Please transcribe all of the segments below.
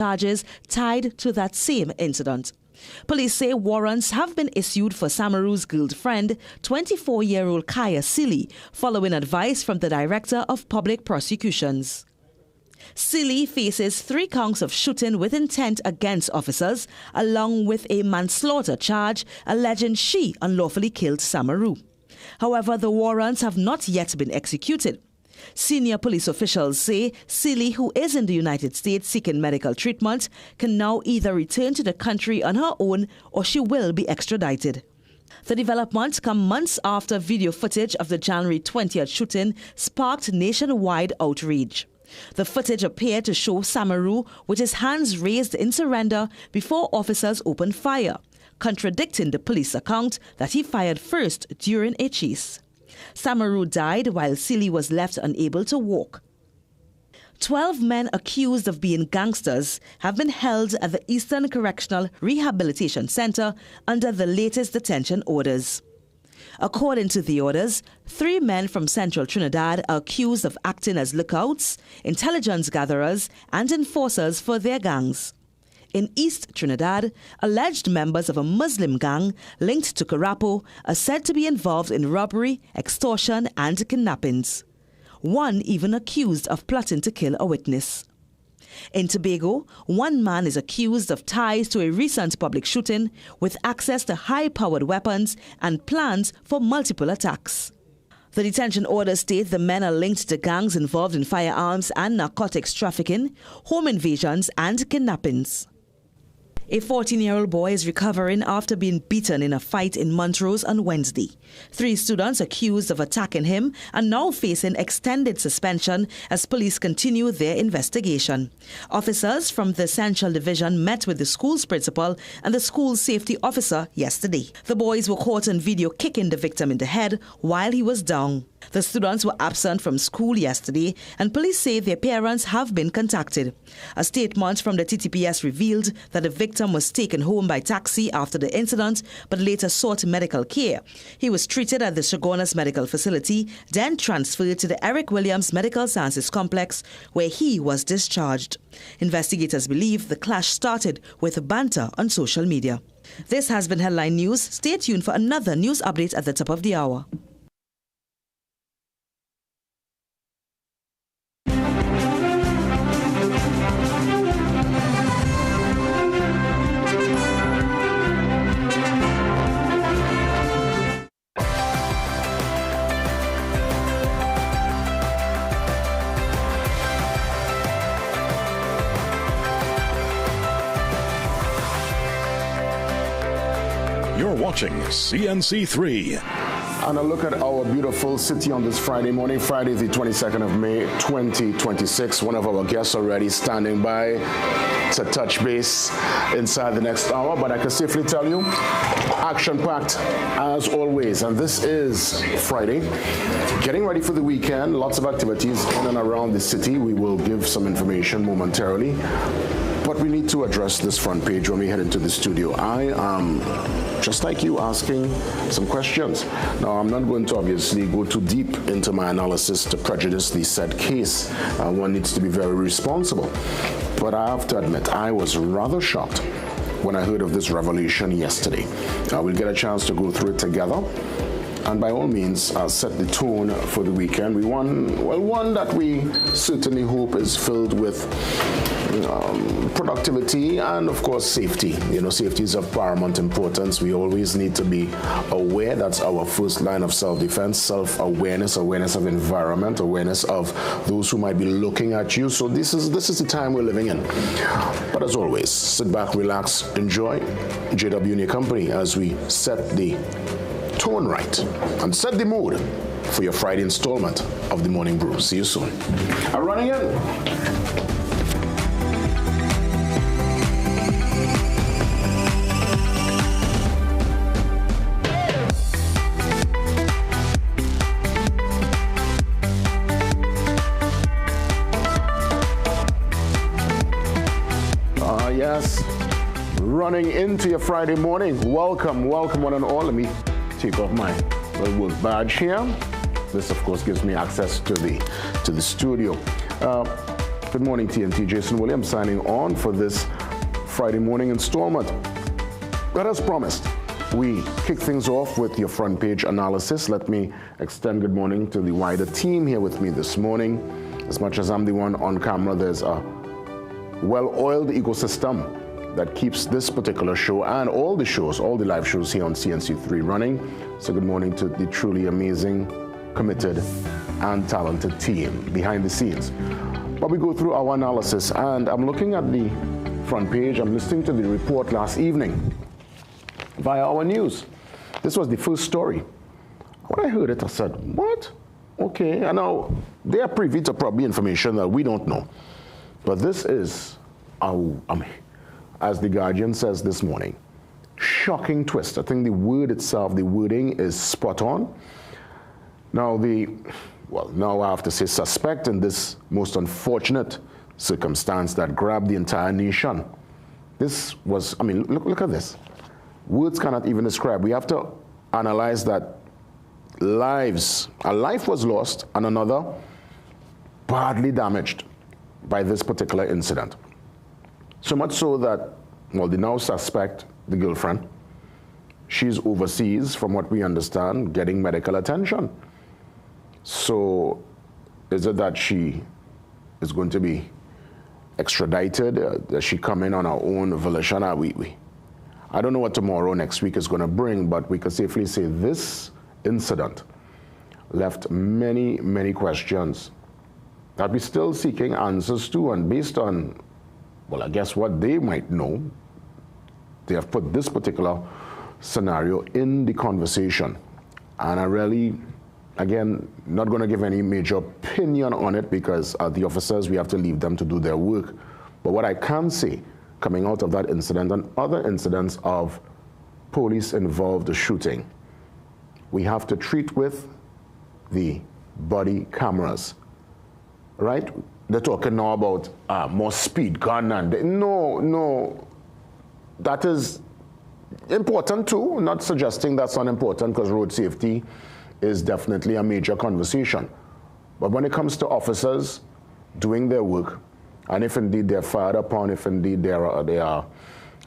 charges tied to that same incident. Police say warrants have been issued for Samaru's girlfriend, 24-year-old Kaya Silly, following advice from the Director of Public Prosecutions. Silly faces 3 counts of shooting with intent against officers, along with a manslaughter charge alleging she unlawfully killed Samaru. However, the warrants have not yet been executed. Senior police officials say Silly, who is in the United States seeking medical treatment, can now either return to the country on her own or she will be extradited. The development comes months after video footage of the January 20th shooting sparked nationwide outrage. The footage appeared to show Samaru with his hands raised in surrender before officers opened fire, contradicting the police account that he fired first during a chase. Samaru died while Silly was left unable to walk. 12 men accused of being gangsters have been held at the Eastern Correctional Rehabilitation Center under the latest detention orders. According to the orders, 3 men from central Trinidad are accused of acting as lookouts, intelligence gatherers, and enforcers for their gangs. In East Trinidad, alleged members of a Muslim gang linked to Carapo are said to be involved in robbery, extortion, and kidnappings. One even accused of plotting to kill a witness. In Tobago, 1 man is accused of ties to a recent public shooting with access to high-powered weapons and plans for multiple attacks. The detention orders state the men are linked to gangs involved in firearms and narcotics trafficking, home invasions, and kidnappings. A 14-year-old boy is recovering after being beaten in a fight in Montrose on Wednesday. 3 students accused of attacking him are now facing extended suspension as police continue their investigation. Officers from the Central Division met with the school's principal and the school's safety officer yesterday. The boys were caught on video kicking the victim in the head while he was down. The students were absent from school yesterday, and police say their parents have been contacted. A statement from the TTPS revealed that the victim was taken home by taxi after the incident, but later sought medical care. He was treated at the Chagonas Medical Facility, then transferred to the Eric Williams Medical Sciences Complex, where he was discharged. Investigators believe the clash started with banter on social media. This has been Headline News. Stay tuned for another news update at the top of the hour. You're watching CNC3. And a look at our beautiful city on this Friday morning. Friday, the 22nd of May, 2026. One of our guests already standing by to touch base inside the next hour. But I can safely tell you, action-packed as always. And this is Friday. Getting ready for the weekend. Lots of activities in and around the city. We will give some information momentarily. But we need to address this front page when we head into the studio. I am, just like you, asking some questions. Now, I'm not going to obviously go too deep into my analysis to prejudice the said case. One needs to be very responsible. But I have to admit, I was rather shocked when I heard of this revelation yesterday. We'll get a chance to go through it together. And by all means, set the tone for the weekend. One that we certainly hope is filled with productivity and, of course, safety. You know, safety is of paramount importance. We always need to be aware. That's our first line of self-defense, self-awareness, awareness of environment, awareness of those who might be looking at you. So this is the time we're living in. But as always, sit back, relax, enjoy JW in your company as we set the tone right and set the mood for your Friday installment of the Morning Brew. See you soon. I'm running in. Yes, running into your Friday morning. Welcome one and all. Let me take off my little work badge here. This, of course, gives me access to the studio. Good morning, TNT. Jason Williams signing on for this Friday morning installment. But as promised, we kick things off with your front page analysis. Let me extend good morning to the wider team here with me this morning. As much as I'm the one on camera, there's a well-oiled ecosystem that keeps this particular show and all the shows, all the live shows here on CNC3 running. So good morning to the truly amazing, committed, and talented team behind the scenes. But we go through our analysis, and I'm looking at the front page. I'm listening to the report last evening via our news. This was the first story. When I heard it, I said, what? Okay, and now they are privy to probably information that we don't know. But this is, as the Guardian says this morning, shocking twist. I think the word itself, the wording is spot on. Now now I have to say suspect in this most unfortunate circumstance that grabbed the entire nation. This was, look at this. Words cannot even describe. We have to analyze that a life was lost and another badly damaged by this particular incident. So much so that, they now suspect the girlfriend. She's overseas, from what we understand, getting medical attention. So is it that she is going to be extradited? Does she come in on her own volition? I don't know what tomorrow, next week is going to bring, but we could safely say this incident left many, many questions that we're still seeking answers to, and based on, I guess what they might know, they have put this particular scenario in the conversation. And I really, again, not going to give any major opinion on it because the officers, we have to leave them to do their work. But what I can say, coming out of that incident and other incidents of police-involved shooting, we have to treat with the body cameras, right? They're talking now about more speed gun and no, that is important too. Not suggesting that's unimportant, because road safety is definitely a major conversation. But when it comes to officers doing their work, and if indeed they're fired upon, if indeed they are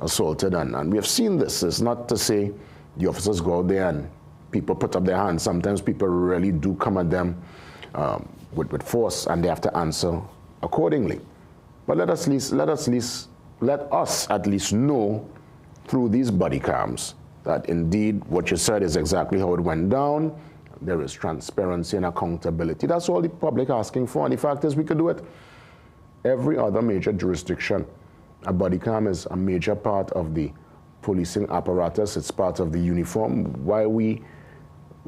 assaulted, and we have seen this, it's not to say the officers go out there and people put up their hands. Sometimes people really do come at them with force, and they have to answer accordingly. But let us at least know through these body cams that indeed what you said is exactly how it went down. There is transparency and accountability. That's all the public asking for, and the fact is we could do it. Every other major jurisdiction, a body cam is a major part of the policing apparatus. It's part of the uniform. Why we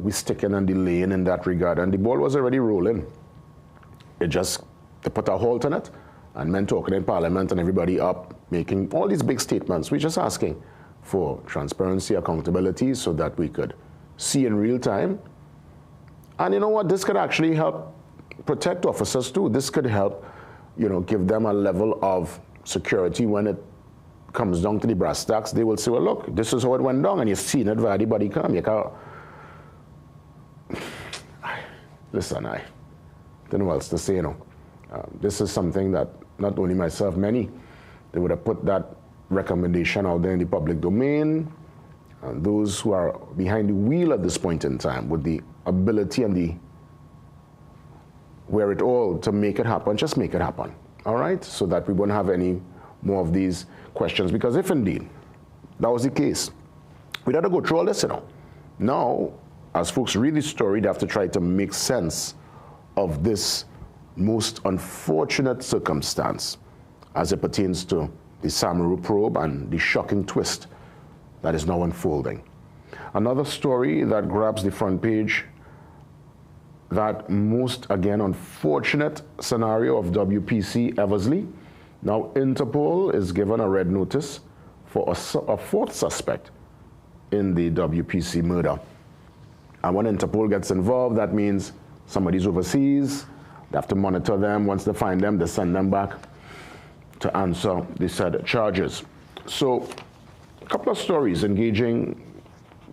sticking and delaying in that regard? And the ball was already rolling. They put a halt on it, and men talking in Parliament and everybody up making all these big statements. We're just asking for transparency, accountability, so that we could see in real time. And you know what? This could actually help protect officers too. This could help, give them a level of security when it comes down to the brass tacks. They will say, well, look, this is how it went down, and you've seen it via the body cam. You can't. Listen, I don't know what else to say, this is something that not only myself, many, they would have put that recommendation out there in the public domain. And those who are behind the wheel at this point in time with the ability and the wherewithal to make it happen, just make it happen, all right? So that we won't have any more of these questions. Because if indeed that was the case, we'd have to go through all this, Now, as folks read the story, they have to try to make sense of this most unfortunate circumstance as it pertains to the Samaru probe and the shocking twist that is now unfolding. Another story that grabs the front page, that most, again, unfortunate scenario of WPC Eversley. Now, Interpol is given a red notice for a fourth suspect in the WPC murder. And when Interpol gets involved, that means somebody's overseas. They have to monitor them. Once they find them, they send them back to answer the said charges. So, a couple of stories engaging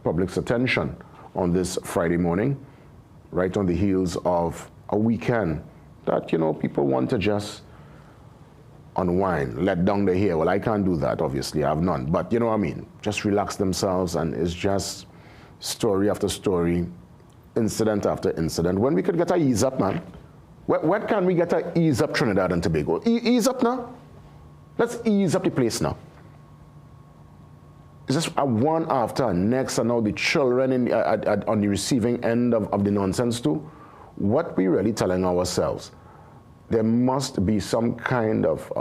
public's attention on this Friday morning, right on the heels of a weekend that, people want to just unwind, let down their hair. Well, I can't do that, obviously, I have none. But you know what I mean? Just relax themselves, and it's just story after story, incident after incident. When we could get a ease up, man. When can we get a ease up Trinidad and Tobago? Ease up now. Let's ease up the place now. It's just a one after next, and now the children on the receiving end of the nonsense too. What we really telling ourselves? There must be some kind of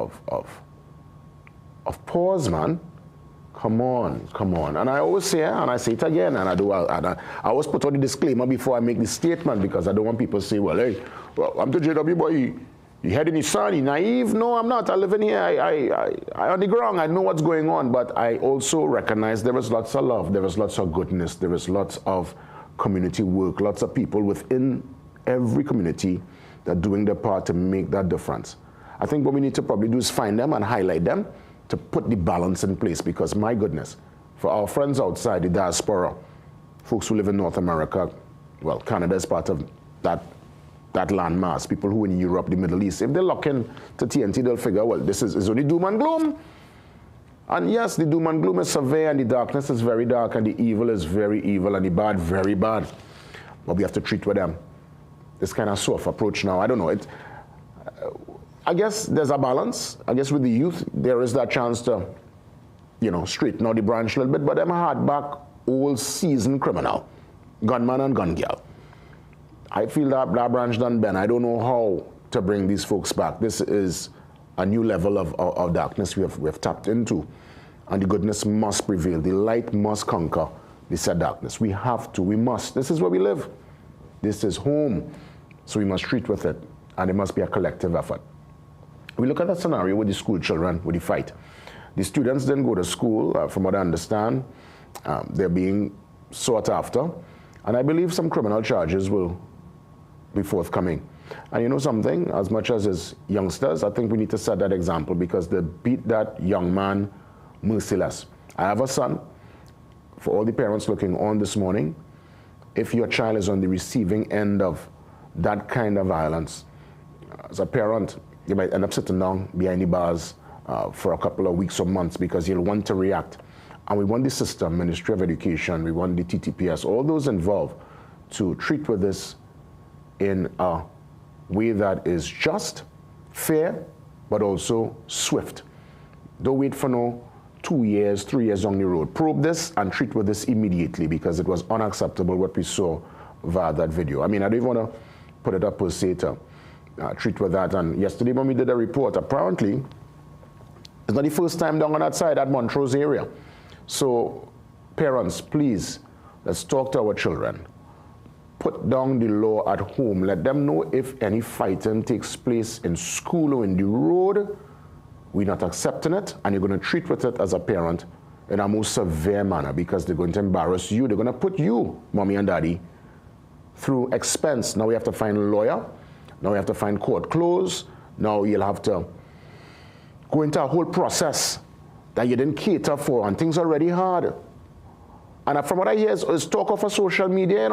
pause, man. Come on. And I always say, and I say it again, and I always put on the disclaimer before I make the statement, because I don't want people to say, well, hey, I'm the JW boy, you head in the sun, you naive. No, I'm not. I live in here. I on the ground. I know what's going on, but I also recognize there is lots of love, there is lots of goodness, there is lots of community work, lots of people within every community that are doing their part to make that difference. I think what we need to probably do is find them and highlight them to put the balance in place, because my goodness, for our friends outside the diaspora, folks who live in North America, well, Canada is part of that landmass, people who in Europe, the Middle East, if they lock in to TNT, they'll figure, well, this is only doom and gloom. And yes, the doom and gloom is severe, and the darkness is very dark, and the evil is very evil, and the bad, very bad. But we have to treat with them this kind of soft approach now. I don't know. I guess there's a balance. I guess with the youth, there is that chance to, straighten out the branch a little bit, but them hardback, old seasoned criminal, gunman and gun girl. I feel that branch done been. I don't know how to bring these folks back. This is a new level of darkness we have tapped into, and the goodness must prevail. The light must conquer the said darkness. We have to, we must. This is where we live. This is home, so we must treat with it, and it must be a collective effort. We look at that scenario with the school children, with the fight. The students didn't go to school, from what I understand. They're being sought after, and I believe some criminal charges will be forthcoming. And you know something, as much as youngsters, I think we need to set that example, because they beat that young man merciless. I have a son. For all the parents looking on this morning, if your child is on the receiving end of that kind of violence, as a parent, you might end up sitting down behind the bars for a couple of weeks or months, because you'll want to react. And we want the system, Ministry of Education, we want the TTPS, all those involved, to treat with this in a way that is just, fair, but also swift. Don't wait for no 2 years, 3 years on the road. Probe this and treat with this immediately, because it was unacceptable what we saw via that video. I mean, I don't even want to put it up per se to treat with that. And yesterday when we did a report, apparently, it's not the first time down on that side, at Montrose area. So, parents, please, let's talk to our children. Put down the law at home. Let them know if any fighting takes place in school or in the road, we're not accepting it, and you're going to treat with it as a parent in a most severe manner, because they're going to embarrass you. They're going to put you, mommy and daddy, through expense. Now we have to find a lawyer. Now we have to find court clothes. Now you'll have to go into a whole process that you didn't cater for, and things are already hard. And from what I hear is talk of a social media,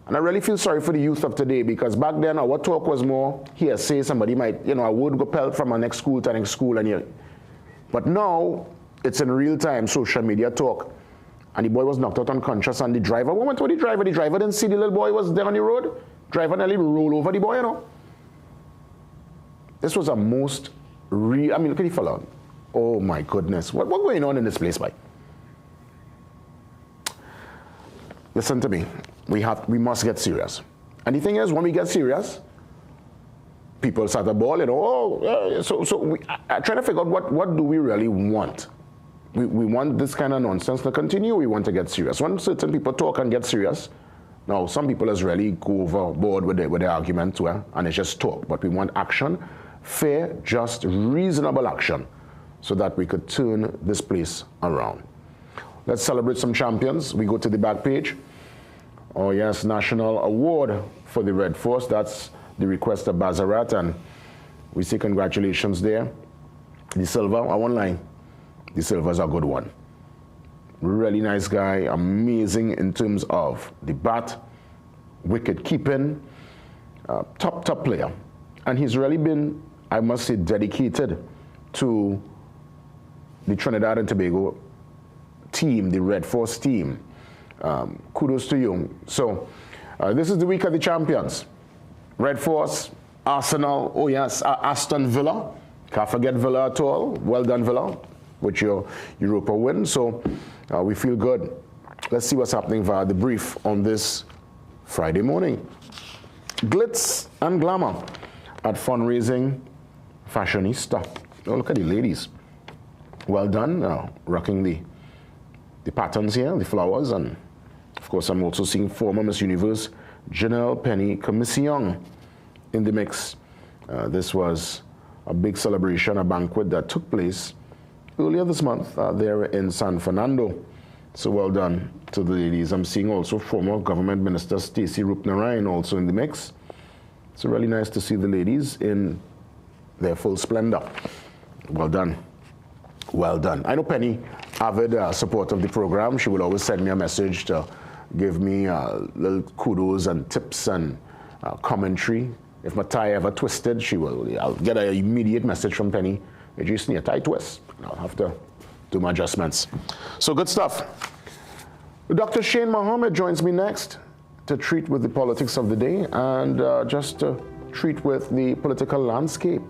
And I really feel sorry for the youth of today, because back then our talk was more hearsay. Somebody might, a word go pelt from our next school to next school. But now it's in real time social media talk. And the boy was knocked out unconscious, and the driver, what went to the driver? The driver didn't see the little boy was there on the road. Driver nearly rolled over the boy, This was a most real, look at the fella. Oh my goodness. What's going on in this place, boy? Listen to me. We must get serious. And the thing is, when we get serious, people start to ball, I try to figure out what do we really want. We want this kind of nonsense to continue. We want to get serious. When certain people talk and get serious, now some people just really go overboard with their argument too, and it's just talk. But we want action, fair, just, reasonable action, so that we could turn this place around. Let's celebrate some champions. We go to the back page. Oh yes, National Award for the Red Force. That's the request of Bazarat, and we say congratulations there. The silver, I won't lie, the silver's a good one. Really nice guy, amazing in terms of the bat, wicket keeping, top player. And he's really been I must say, dedicated to the Trinidad and Tobago team, the Red Force team. Kudos to you. So this is the week of the champions. Red Force, Arsenal, oh yes, Aston Villa. Can't forget Villa at all. Well done, Villa, with your Europa win. So we feel good. Let's see what's happening via the brief on this Friday morning. Glitz and glamour at fundraising fashionista. Oh, look at the ladies. Well done, rocking the patterns here, the flowers, and of course I'm also seeing former Miss Universe Janelle Penny Commission in the mix. This was a big celebration, a banquet that took place earlier this month there in San Fernando. So well done to the ladies. I'm seeing also former Government Minister Stacey Rupnarayan also in the mix. It's really nice to see the ladies in their full splendor. Well done. Well done. I know Penny, avid supporter of the program. She will always send me a message to give me little kudos and tips and commentary. If my tie ever twisted, I'll get an immediate message from Penny. It just need a tie twist. I'll have to do my adjustments. So good stuff. Dr. Shane Mohammed joins me next to treat with the politics of the day and just to treat with the political landscape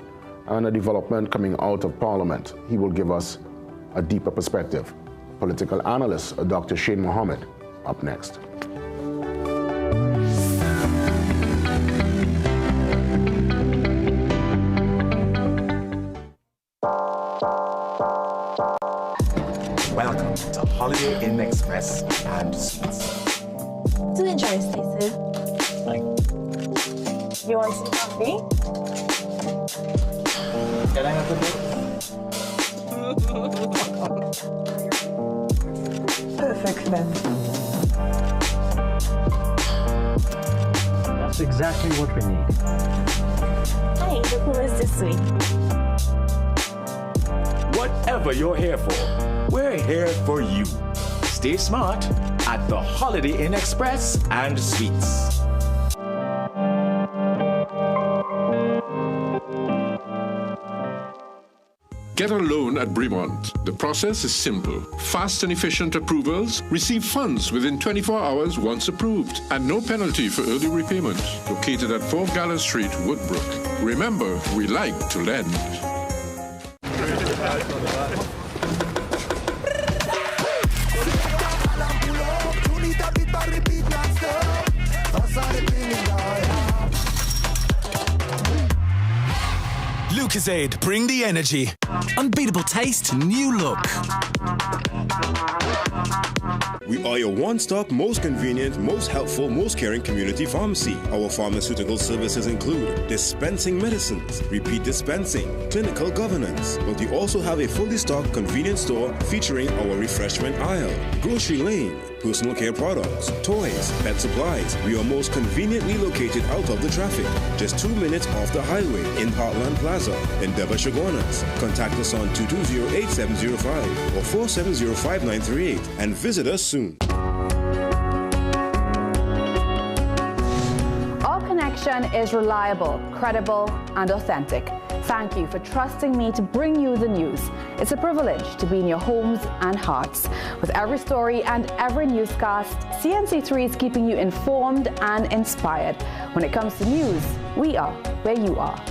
and a development coming out of Parliament. He will give us a deeper perspective. Political analyst, Dr. Shane Mohammed, up next. Welcome to Holiday Inn Express and Suites. Do enjoy, Stacey. You want some coffee? Can I have a bit? Perfect then. That's exactly what we need. Hey, the pool is this way. Whatever you're here for, we're here for you. Stay smart at the Holiday Inn Express and Suites. Get a loan at Bremont. The process is simple. Fast and efficient approvals. Receive funds within 24 hours once approved. And no penalty for early repayment. Located at 4 Gallant Street, Woodbrook. Remember, we like to lend. Lucozade, bring the energy. Unbeatable taste, new look. We are your one-stop, most convenient, most helpful, most caring community pharmacy. Our pharmaceutical services include dispensing medicines, repeat dispensing, clinical governance. But we also have a fully stocked convenience store featuring our refreshment aisle, grocery lane, personal care products, toys, pet supplies. We are most conveniently located out of the traffic, just 2 minutes off the highway in Heartland Plaza, Endeavour Chaguanas. Contact us on 220-8705 or 470-5938 and visit us soon. Our connection is reliable, credible, and authentic. Thank you for trusting me to bring you the news. It's a privilege to be in your homes and hearts. With every story and every newscast, CNC3 is keeping you informed and inspired. When it comes to news, we are where you are.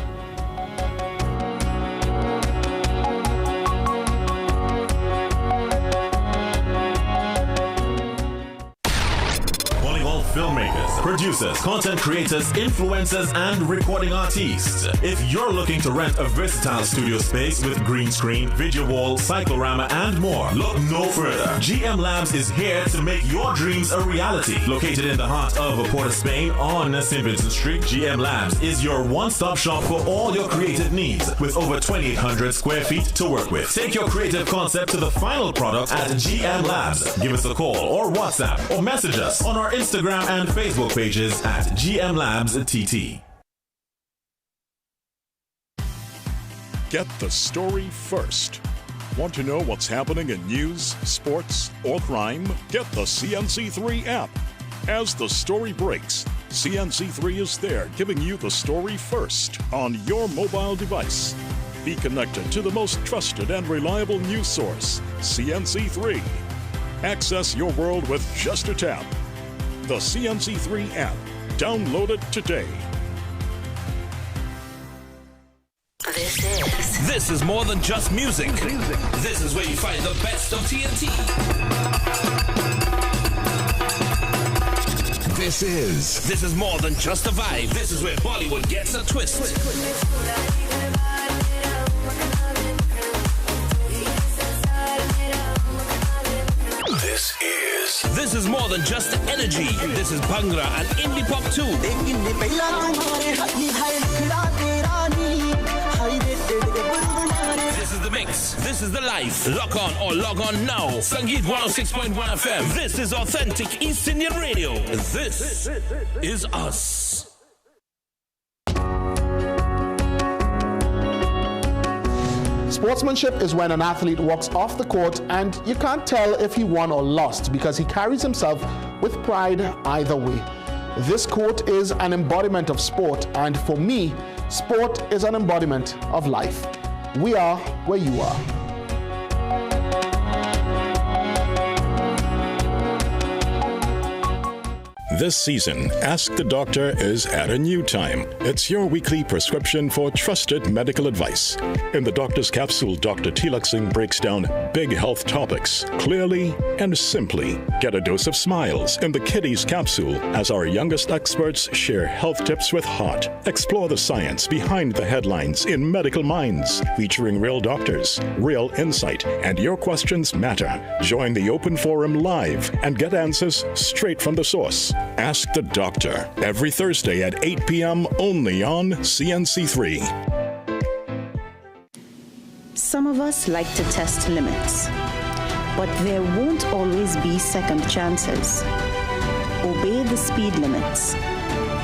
Filmmakers, producers, content creators, influencers, and recording artists. If you're looking to rent a versatile studio space with green screen, video wall, cyclorama, and more, look no further. GM Labs is here to make your dreams a reality. Located in the heart of Port of Spain on St. Vincent Street, GM Labs is your one-stop shop for all your creative needs with over 2,800 square feet to work with. Take your creative concept to the final product at GM Labs. Give us a call or WhatsApp or message us on our Instagram and Facebook pages at GM Labs TT. Get the story first. Want to know what's happening in news, sports, or crime? Get the CNC3 app. As the story breaks, CNC3 is there giving you the story first on your mobile device. Be connected to the most trusted and reliable news source, CNC3. Access your world with just a tap. The CNC3 app. Download it today. This is more than just music. This is where you find the best of TNT. This is more than just a vibe. This is where Bollywood gets a twist. This is more than just energy. This is Bhangra and indie pop too. This is the mix. This is the life. Lock on or log on now. Sangeet 106.1 FM. This is authentic East Indian radio. This is us. Sportsmanship is when an athlete walks off the court and you can't tell if he won or lost because he carries himself with pride either way. This quote is an embodiment of sport, and for me, sport is an embodiment of life. We are where you are. This season, Ask the Doctor is at a new time. It's your weekly prescription for trusted medical advice. In the Doctor's Capsule, Dr. Tilak Singh breaks down big health topics clearly and simply. Get a dose of smiles in the Kiddies Capsule as our youngest experts share health tips with heart. Explore the science behind the headlines in Medical Minds, featuring real doctors, real insight, and your questions matter. Join the open forum live and get answers straight from the source. Ask the Doctor, every Thursday at 8 p.m. only on CNC3. Some of us like to test limits, but there won't always be second chances. Obey the speed limits.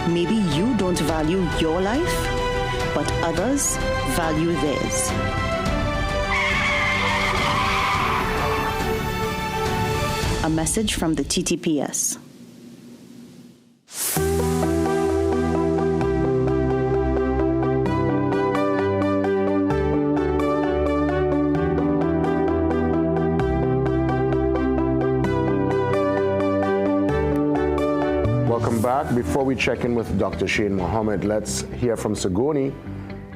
Maybe you don't value your life, but others value theirs. A message from the TTPS. Welcome back. Before we check in with Dr. Shane Mohammed, let's hear from Sigoni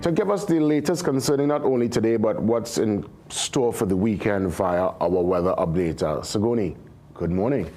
to give us the latest concerning not only today, but what's in store for the weekend via our weather updater. Sigoni, good morning.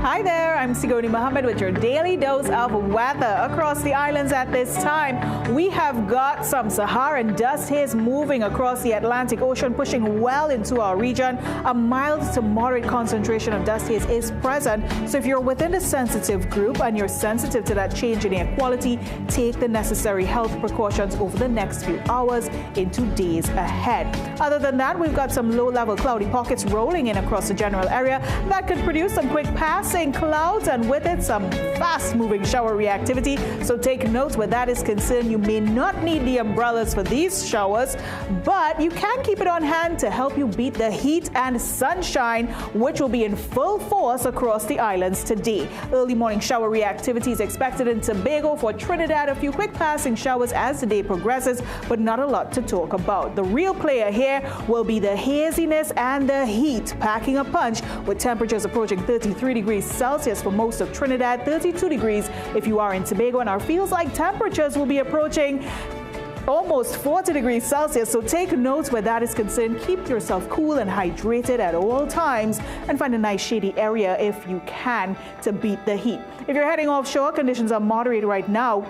Hi there, I'm Sigoni Mohammed with your daily dose of weather across the islands at this time. We have got some Saharan dust haze moving across the Atlantic Ocean, pushing well into our region. A mild to moderate concentration of dust haze is present. So if you're within the sensitive group and you're sensitive to that change in air quality, take the necessary health precautions over the next few hours into days ahead. Other than that, we've got some low-level cloudy pockets rolling in across the general area that could produce some quick passing clouds and with it some fast-moving shower reactivity. So take note where that is concerned. You may not need the umbrellas for these showers, but you can keep it on hand to help you beat the heat and sunshine, which will be in full force across the islands today. Early morning shower reactivity is expected in Tobago. For Trinidad, a few quick passing showers as the day progresses, but not a lot to talk about. The real player here will be the haziness and the heat packing a punch, with temperatures approaching 33 degrees Celsius for most of Trinidad, 32 degrees if you are in Tobago, and our feels like temperatures will be approaching almost 40 degrees Celsius. So take notes where that is concerned. Keep yourself cool and hydrated at all times and find a nice shady area if you can to beat the heat. If you're heading offshore, conditions are moderate right now.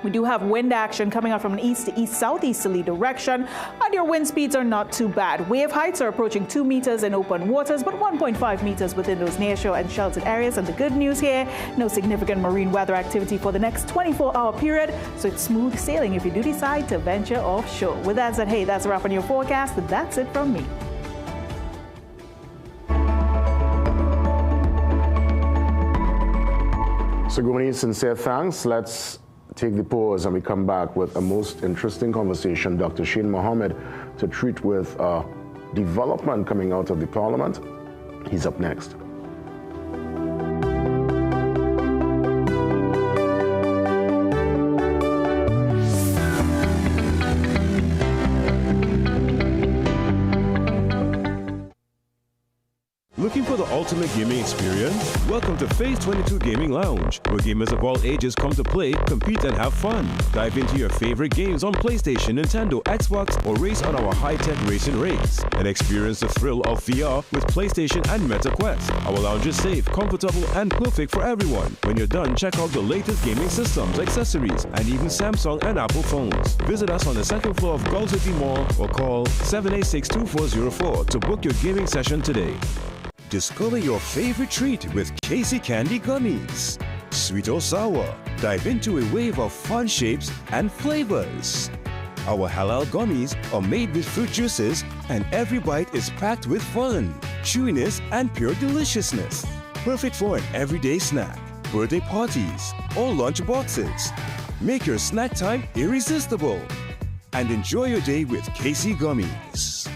We do have wind action coming out from an east to east-southeasterly direction, and your wind speeds are not too bad. Wave heights are approaching 2 meters in open waters, but 1.5 meters within those nearshore and sheltered areas. And the good news here, no significant marine weather activity for the next 24-hour period, so it's smooth sailing if you do decide to venture offshore. With that said, hey, that's a wrap on your forecast. That's it from me. So, Gumani, sincere thanks. Let's take the pause and we come back with a most interesting conversation. Dr. Shane Mohammed to treat with development coming out of the Parliament. He's up next. Looking for the ultimate gaming experience? Welcome to Phase 22 Gaming Lounge, where gamers of all ages come to play, compete, and have fun. Dive into your favorite games on PlayStation, Nintendo, Xbox, or race on our high-tech racing rigs. And experience the thrill of VR with PlayStation and Meta Quest. Our lounge is safe, comfortable, and perfect for everyone. When you're done, check out the latest gaming systems, accessories, and even Samsung and Apple phones. Visit us on the second floor of Gulf City Mall or call 786-2404 to book your gaming session today. Discover your favorite treat with Casey Candy Gummies. Sweet or sour, dive into a wave of fun shapes and flavors. Our halal gummies are made with fruit juices, and every bite is packed with fun, chewiness, and pure deliciousness. Perfect for an everyday snack, birthday parties, or lunch boxes. Make your snack time irresistible. And enjoy your day with Casey Gummies.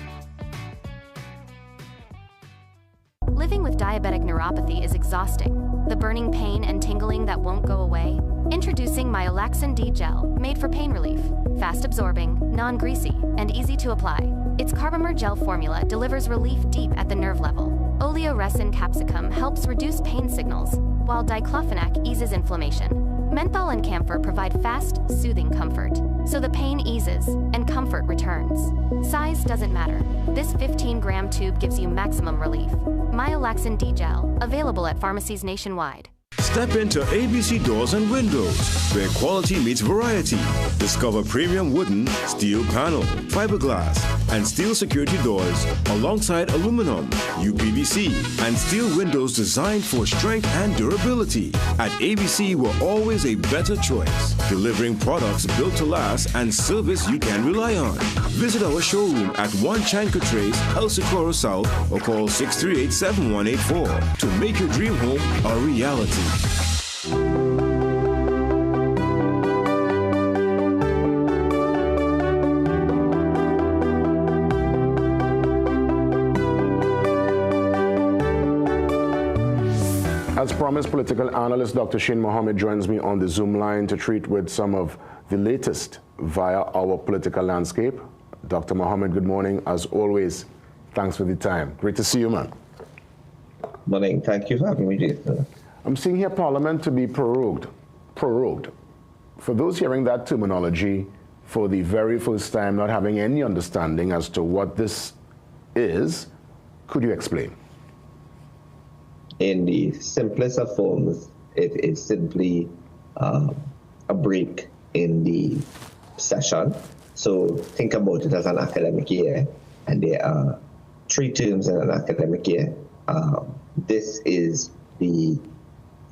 Living with diabetic neuropathy is exhausting. The burning pain and tingling that won't go away? Introducing Myolaxin D Gel, made for pain relief. Fast absorbing, non-greasy, and easy to apply. Its Carbomer gel formula delivers relief deep at the nerve level. Oleoresin capsicum helps reduce pain signals, while diclofenac eases inflammation. Menthol and camphor provide fast, soothing comfort, so the pain eases and comfort returns. Size doesn't matter. This 15-gram tube gives you maximum relief. Myolaxin D Gel, available at pharmacies nationwide. Step into ABC Doors and Windows, where quality meets variety. Discover premium wooden, steel panel, fiberglass, and steel security doors alongside aluminum, UPVC, and steel windows designed for strength and durability. At ABC, we're always a better choice, delivering products built to last and service you can rely on. Visit our showroom at 1 Chanka Trace, El Socorro South, or call 638-7184 to make your dream home a reality. As promised, political analyst Dr. Shane Mohammed joins me on the Zoom line to treat with some of the latest via our political landscape. Dr. Mohammed, good morning. As always, thanks for the time. Great to see you, man. Morning. Thank you for having me, Jason. I'm seeing here Parliament to be prorogued. Prorogued. For those hearing that terminology for the very first time, not having any understanding as to what this is, could you explain? In the simplest of forms, it is simply a break in the session. So think about it as an academic year, and there are 3 terms in an academic year. This is the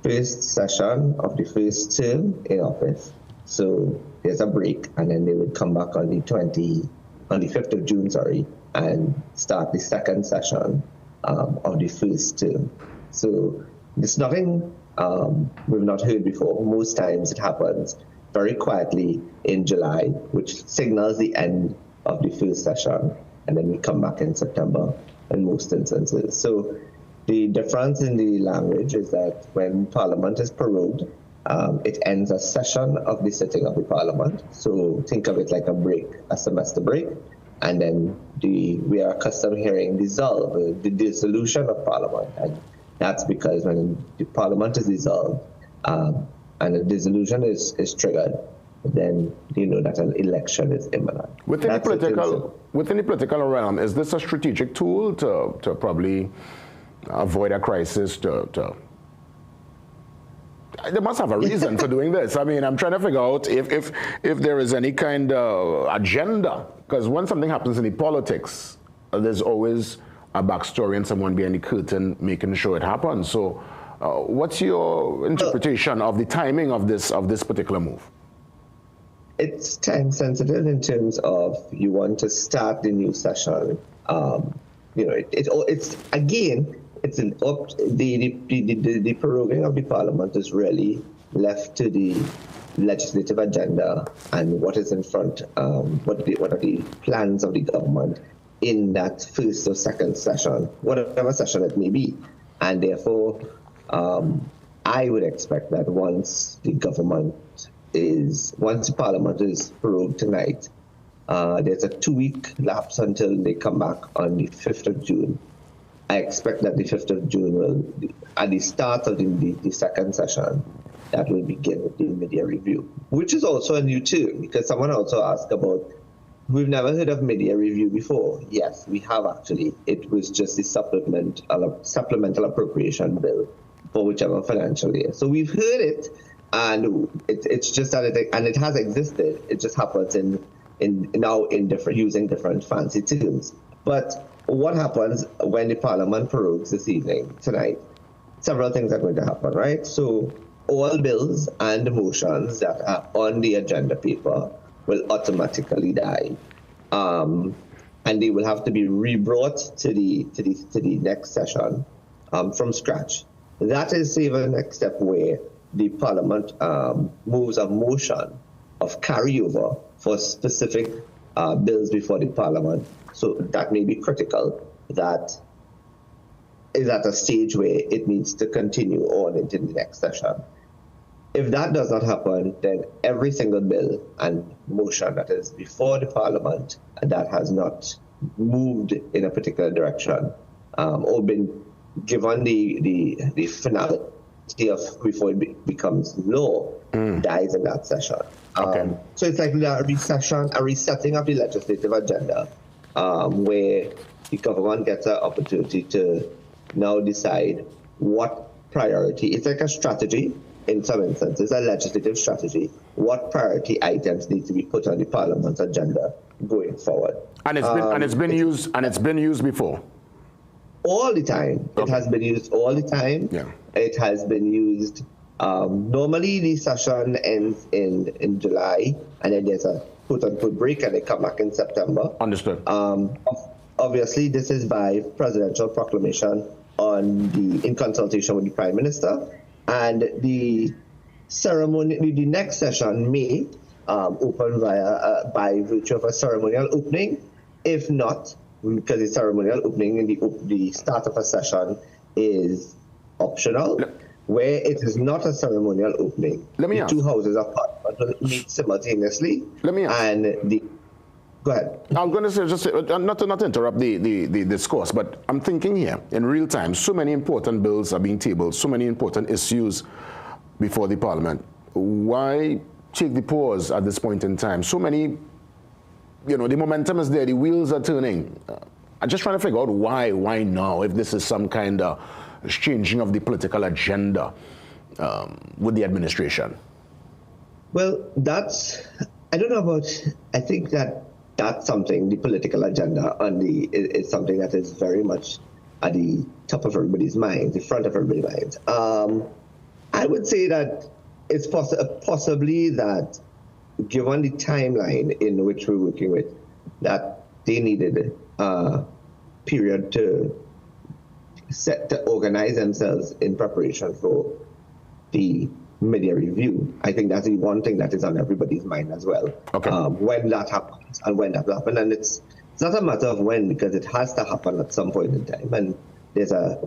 first session of the first term in office. So there's a break, and then they would come back on the 5th of June, and start the second session of the first term. So there's nothing we've not heard before. Most times it happens very quietly in July, which signals the end of the first session, and then we come back in September in most instances. So the difference in the language is that when Parliament is prorogued, it ends a session of the sitting of the Parliament. So think of it like a break, a semester break, and then we are accustomed to hearing the dissolution of Parliament. And that's because when the Parliament is dissolved and a dissolution is triggered, then you know that an election is imminent. Within the political realm, is this a strategic tool to probably avoid a crisis? They must have a reason for doing this. I mean, I'm trying to figure out if there is any kind of agenda, because when something happens in the politics, there's always a backstory and someone behind the curtain making sure it happens. So what's your interpretation of the timing of this particular move? It's time sensitive in terms of you want to start the new session. The proroguing of the Parliament is really left to the legislative agenda and what is in front, what are the plans of the government in that first or second session, whatever session it may be. And therefore, I would expect that once the Parliament is prorogued tonight, there's a 2-week lapse until they come back on the 5th of June. I expect that the 5th of June will, at the start of the second session, that will begin with the mid-year review, which is also a new term, because someone also asked about, we've never heard of mid-year review before. Yes, we have actually. It was just the supplemental appropriation bill for whichever financial year. So we've heard it, and it's just that it has existed. It just happens using different fancy terms. But what happens when the Parliament prorogues this evening, tonight? Several things are going to happen, right? So all bills and motions that are on the agenda paper will automatically die, and they will have to be rebrought to the next session from scratch. That is even the next step where the Parliament moves a motion of carryover for specific bills before the Parliament. So that may be critical. That is at a stage where it needs to continue on into the next session. If that does not happen, then every single bill and motion that is before the Parliament and that has not moved in a particular direction or been given the finality of before it becomes law dies in that session. So it's like a resetting of the legislative agenda where the government gets an opportunity to now decide what priority. It's like a strategy. In some instances, a legislative strategy, what priority items need to be put on the Parliament's agenda going forward. And it's been used before. All the time. Okay. It has been used all the time. Yeah. It has been used. Normally, the session ends in July, and then there's a quote-unquote break, and they come back in September. Understood. Obviously, this is by presidential proclamation in consultation with the Prime Minister. And the ceremony, the next session may open by virtue of a ceremonial opening. If not, because the ceremonial opening in the start of a session is optional, where it is not a ceremonial opening. The two houses of Parliament will meet simultaneously. Go ahead. I'm going to say, just not to interrupt the discourse, but I'm thinking here, in real time, so many important bills are being tabled, so many important issues before the Parliament. Why take the pause at this point in time? So many, the momentum is there, the wheels are turning. I'm just trying to figure out why now, if this is some kind of changing of the political agenda with the administration. Well, I don't know about, I think that's something, the political agenda is something that is very much at the top of everybody's mind, the front of everybody's mind. I would say that it's possibly that, given the timeline in which we're working with, that they needed a period to organize themselves in preparation for the mid-year review. I think that's the one thing that is on everybody's mind as well. Okay. When that happens and when that will happen. And it's not a matter of when, because it has to happen at some point in time. And there's an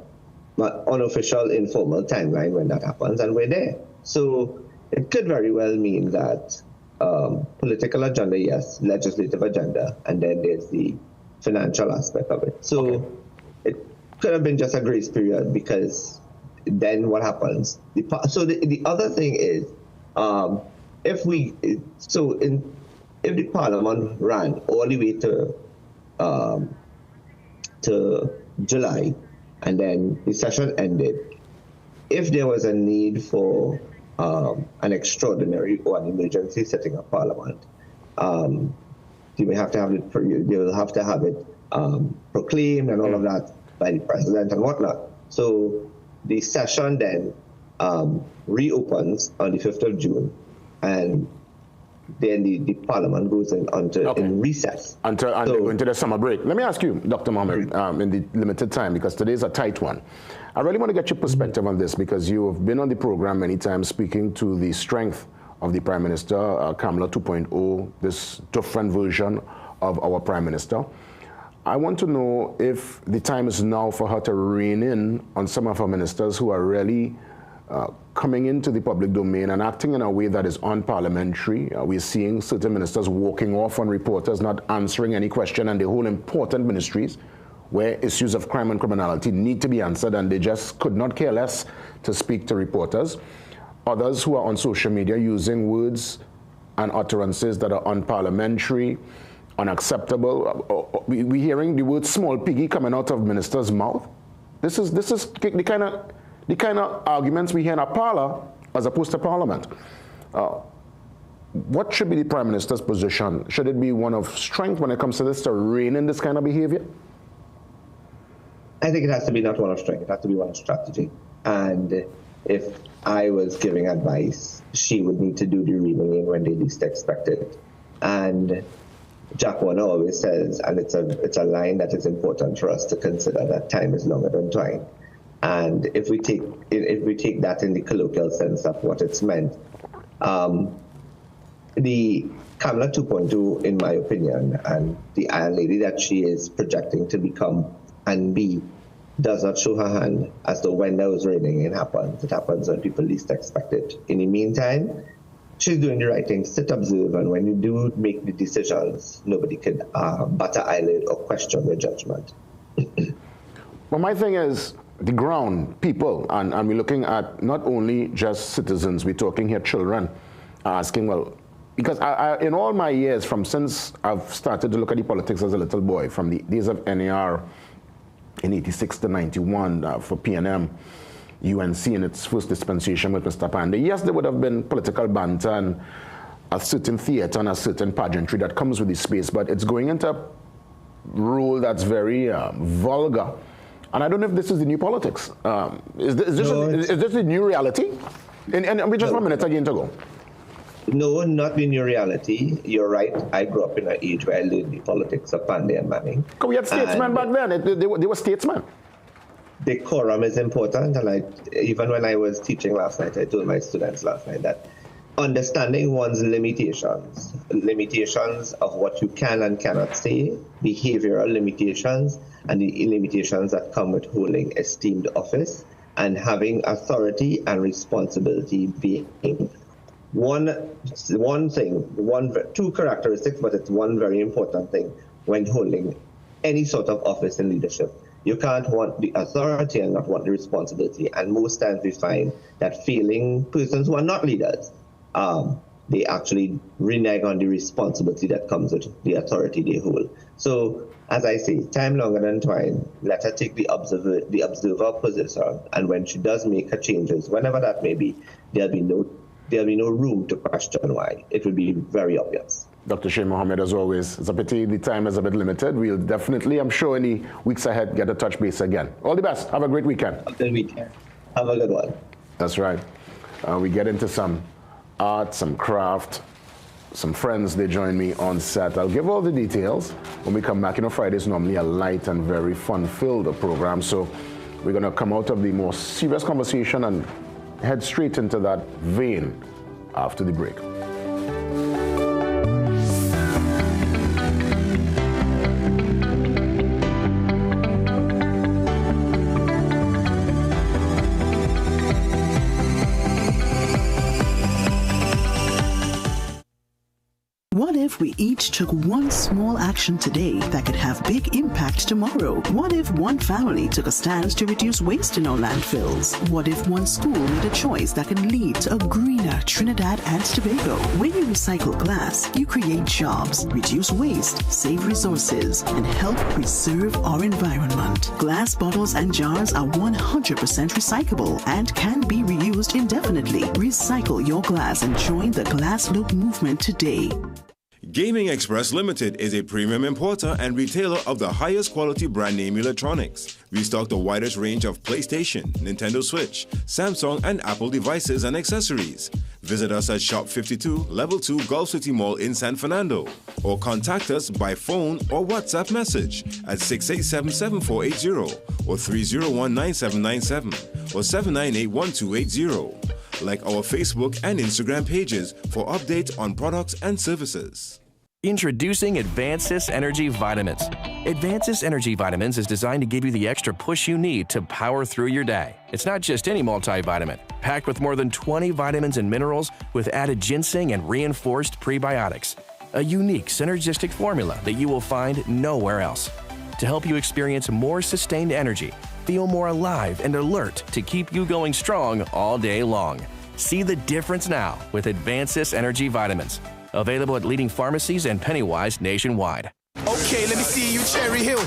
unofficial, informal timeline when that happens, and we're there. So it could very well mean that political agenda, yes, legislative agenda, and then there's the financial aspect of it. So it could have been just a grace period, because then what happens? The other thing is, if the Parliament ran all the way to July, and then the session ended, if there was a need for an extraordinary or an emergency sitting of Parliament, they will have to have it proclaimed and all of that by the President and whatnot. So the session then reopens on the 5th of June, and then the Parliament goes in recess. Until they go into the summer break. Let me ask you, Dr. Mohammed, in the limited time, because today's a tight one. I really want to get your perspective on this, because you have been on the program many times speaking to the strength of the Prime Minister, Kamala 2.0, this different version of our Prime Minister. I want to know if the time is now for her to rein in on some of her ministers who are really coming into the public domain and acting in a way that is unparliamentary. We're seeing certain ministers walking off on reporters, not answering any question, and they hold important ministries where issues of crime and criminality need to be answered, and they just could not care less to speak to reporters. Others who are on social media using words and utterances that are unparliamentary, unacceptable. We're hearing the word small piggy coming out of ministers' mouth. This is the kind of arguments we hear in a parlor as opposed to parliament. What should be the Prime Minister's position? Should it be one of strength when it comes to this, to rein in this kind of behavior? I think it has to be not one of strength, it has to be one of strategy. And if I was giving advice, she would need to do the reining in when they least expect it. And Jack Warner always says, and it's a line that is important for us to consider, that time is longer than twine. And if we take that in the colloquial sense of what it's meant, the Kamala 2.2, in my opinion, and the Iron Lady that she is projecting to become and be, does not show her hand as to when those reining in happens. It happens when people least expect it. In the meantime, she's doing the right thing. Sit, observe, and when you do make the decisions, nobody can bat an eyelid or question your judgment. Well, my thing is the ground, people, and we're looking at not only just citizens, we're talking here children, asking, well, because in all my years, since I've started to look at the politics as a little boy, from the days of NAR in 86 to 91 for PNM, UNC in its first dispensation with Mr. Pandey. Yes, there would have been political banter and a certain theater and a certain pageantry that comes with the space, but it's going into a role that's very vulgar. And I don't know if this is the new politics. Is this the new reality? And we just 1 minute again to go. No, not the new reality. You're right. I grew up in an age where I learned the politics of Pandey and Manning. We had statesmen back then. They were statesmen. Decorum is important, and even when I was teaching last night, I told my students last night that understanding one's limitations of what you can and cannot say, behavioral limitations, and the limitations that come with holding esteemed office, and having authority and responsibility being two characteristics, but it's one very important thing when holding any sort of office in leadership. You can't want the authority and not want the responsibility. And most times we find that failing persons who are not leaders, they actually renege on the responsibility that comes with the authority they hold. So, as I say, time longer than twine. Let her take the observer position, and when she does make her changes, whenever that may be, there'll be no room to question why. It will be very obvious. Dr. Shane Mohammed, as always, it's a pity the time is a bit limited. We'll definitely, I'm sure, in the weeks ahead, get a touch base again. All the best. Have a great weekend. Have a good weekend. Have a good one. That's right. We get into some art, some craft, some friends. They join me on set. I'll give all the details when we come back. You know, Friday is normally a light and very fun-filled program, so we're going to come out of the more serious conversation and head straight into that vein after the break. What if we each took one small action today that could have big impact tomorrow? What if one family took a stand to reduce waste in our landfills? What if one school made a choice that can lead to a greener Trinidad and Tobago? When you recycle glass, you create jobs, reduce waste, save resources, and help preserve our environment. Glass bottles and jars are 100% recyclable and can be reused indefinitely. Recycle your glass and join the Glass Loop movement today. Gaming Express Limited is a premium importer and retailer of the highest quality brand name electronics. We stock the widest range of PlayStation, Nintendo Switch, Samsung, and Apple devices and accessories. Visit us at Shop 52, Level 2, Gulf City Mall in San Fernando, or contact us by phone or WhatsApp message at 687-7480 or 301-9797 or 798-1280. Like our Facebook and Instagram pages for updates on products and services. Introducing Advancis Energy Vitamins. Advancis Energy Vitamins is designed to give you the extra push you need to power through your day. It's not just any multivitamin. Packed with more than 20 vitamins and minerals with added ginseng and reinforced prebiotics. A unique synergistic formula that you will find nowhere else. To help you experience more sustained energy, feel more alive and alert to keep you going strong all day long. See the difference now with Advancis Energy Vitamins. Available at leading pharmacies and Pennywise nationwide. Okay, let me see you, Cherry Hill.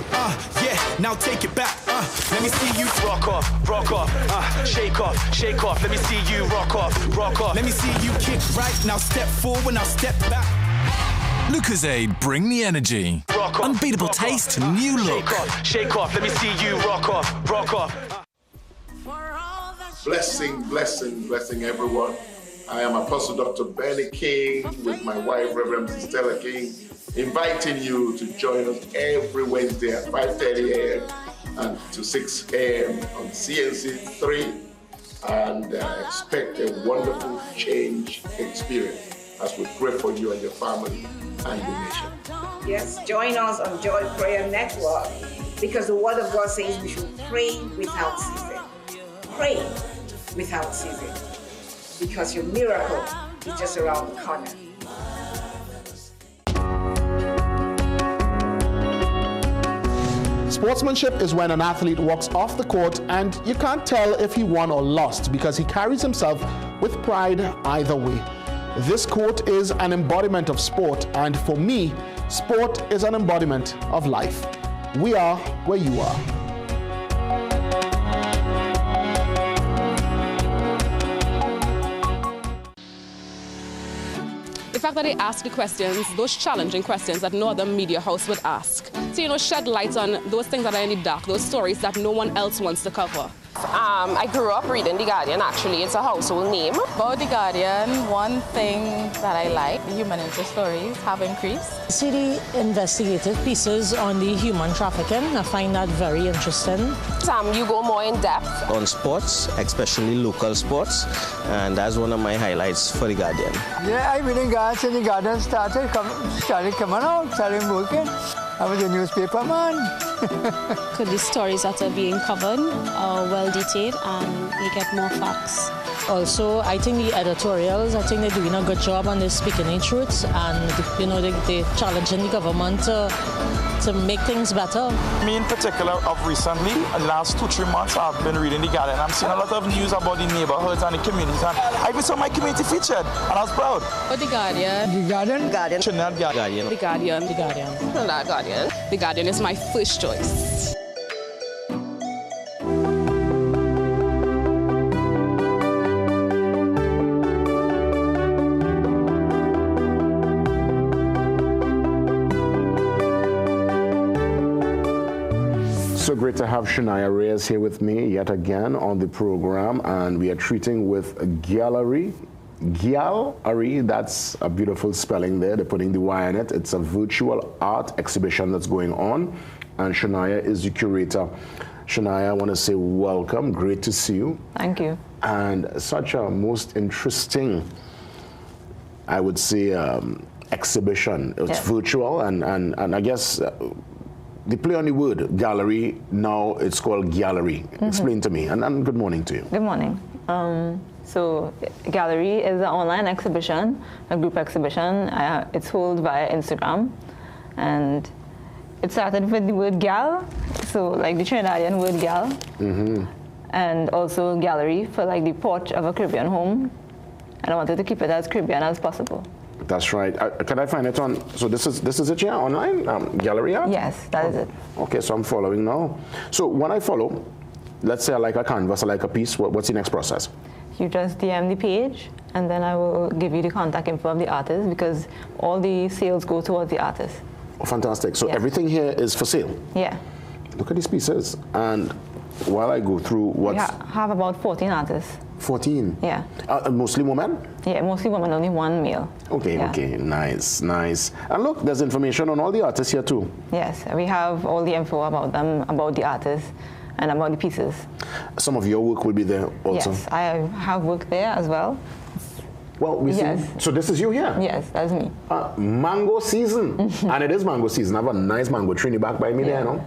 Yeah, now take it back. Let me see you rock off, shake off. Let me see you rock off. Let me see you kick right. Now step forward, now step back. Lucozade, bring the energy. Rock off, unbeatable rock taste, off. new look. Shake off. Let me see you rock off. Blessing everyone. I am Apostle Dr. Benny King with my wife, Reverend Stella King, inviting you to join us every Wednesday at 5:30 a.m. and to 6 a.m. on CNC3 and expect a wonderful change experience as we pray for you and your family and the nation. Yes, join us on Joy Prayer Network because the Word of God says we should pray without ceasing. Pray without ceasing because your miracle is just around the corner. Sportsmanship is when an athlete walks off the court and you can't tell if he won or lost because he carries himself with pride either way. This quote is an embodiment of sport, and for me, sport is an embodiment of life. We are where you are. The fact that they ask the questions, those challenging questions that no other media house would ask. So, shed light on those things that are in the dark, those stories that no one else wants to cover. I grew up reading The Guardian, actually. It's a household name. About The Guardian, one thing that I like, the human interest stories have increased. See the investigative pieces on the human trafficking. I find that very interesting. You go more in depth. On sports, especially local sports, and that's one of my highlights for The Guardian. Yeah, I've been in Ghana since The Guardian started coming out, started working. I was a newspaper man. Could the stories that are being covered are well detailed and you get more facts. Also, I think the editorials, I think they're doing a good job on this speaking the truth and, they're challenging the government to make things better. Me in particular, of recently, the last 2-3 months, I've been reading The Guardian. I'm seeing a lot of news about the neighborhoods and the communities. And I even saw my community featured, and I was proud. But The Guardian. The Guardian? Guardian. Guardian. The Guardian. The Guardian. Trinidad Guardian. The Guardian is my first choice. So great to have Shania Reyes here with me yet again on the program, and we are treating with Gallery. Gallery, that's a beautiful spelling there. They're putting the Y in it. It's a virtual art exhibition that's going on, and Shania is the curator. Shania, I want to say welcome. Great to see you. Thank you. And such a most interesting, I would say, exhibition. It's virtual, and I guess the play on the word gallery, now it's called Gallery. Explain to me, and good morning to you. Good morning. So Gallery is an online exhibition, a group exhibition. It's held via Instagram, and it started with the word gal, so like the Trinidadian word gal, and also gallery for like the porch of a Caribbean home, and I wanted to keep it as Caribbean as possible. That's right. Can I find it on? So this is it here online? Gallery art? Yes, that is it. Okay, so I'm following now. So when I follow, let's say I like a canvas, I like a piece. What's the next process? You just DM the page, and then I will give you the contact info of the artist because all the sales go towards the artist. Oh, fantastic. So everything here is for sale? Yeah. Look at these pieces. And while I go through We have about 14 artists. 14? Yeah. Mostly women? Yeah, mostly women, only one male. Okay, okay, nice. And look, there's information on all the artists here too. Yes, we have all the info about them, about the artists, and about the pieces. Some of your work will be there also? Yes, I have work there as well. Well, we see. So this is you here? Yes, that's me. Mango season. And it is mango season. I have a nice mango tree in the back by me there, you know.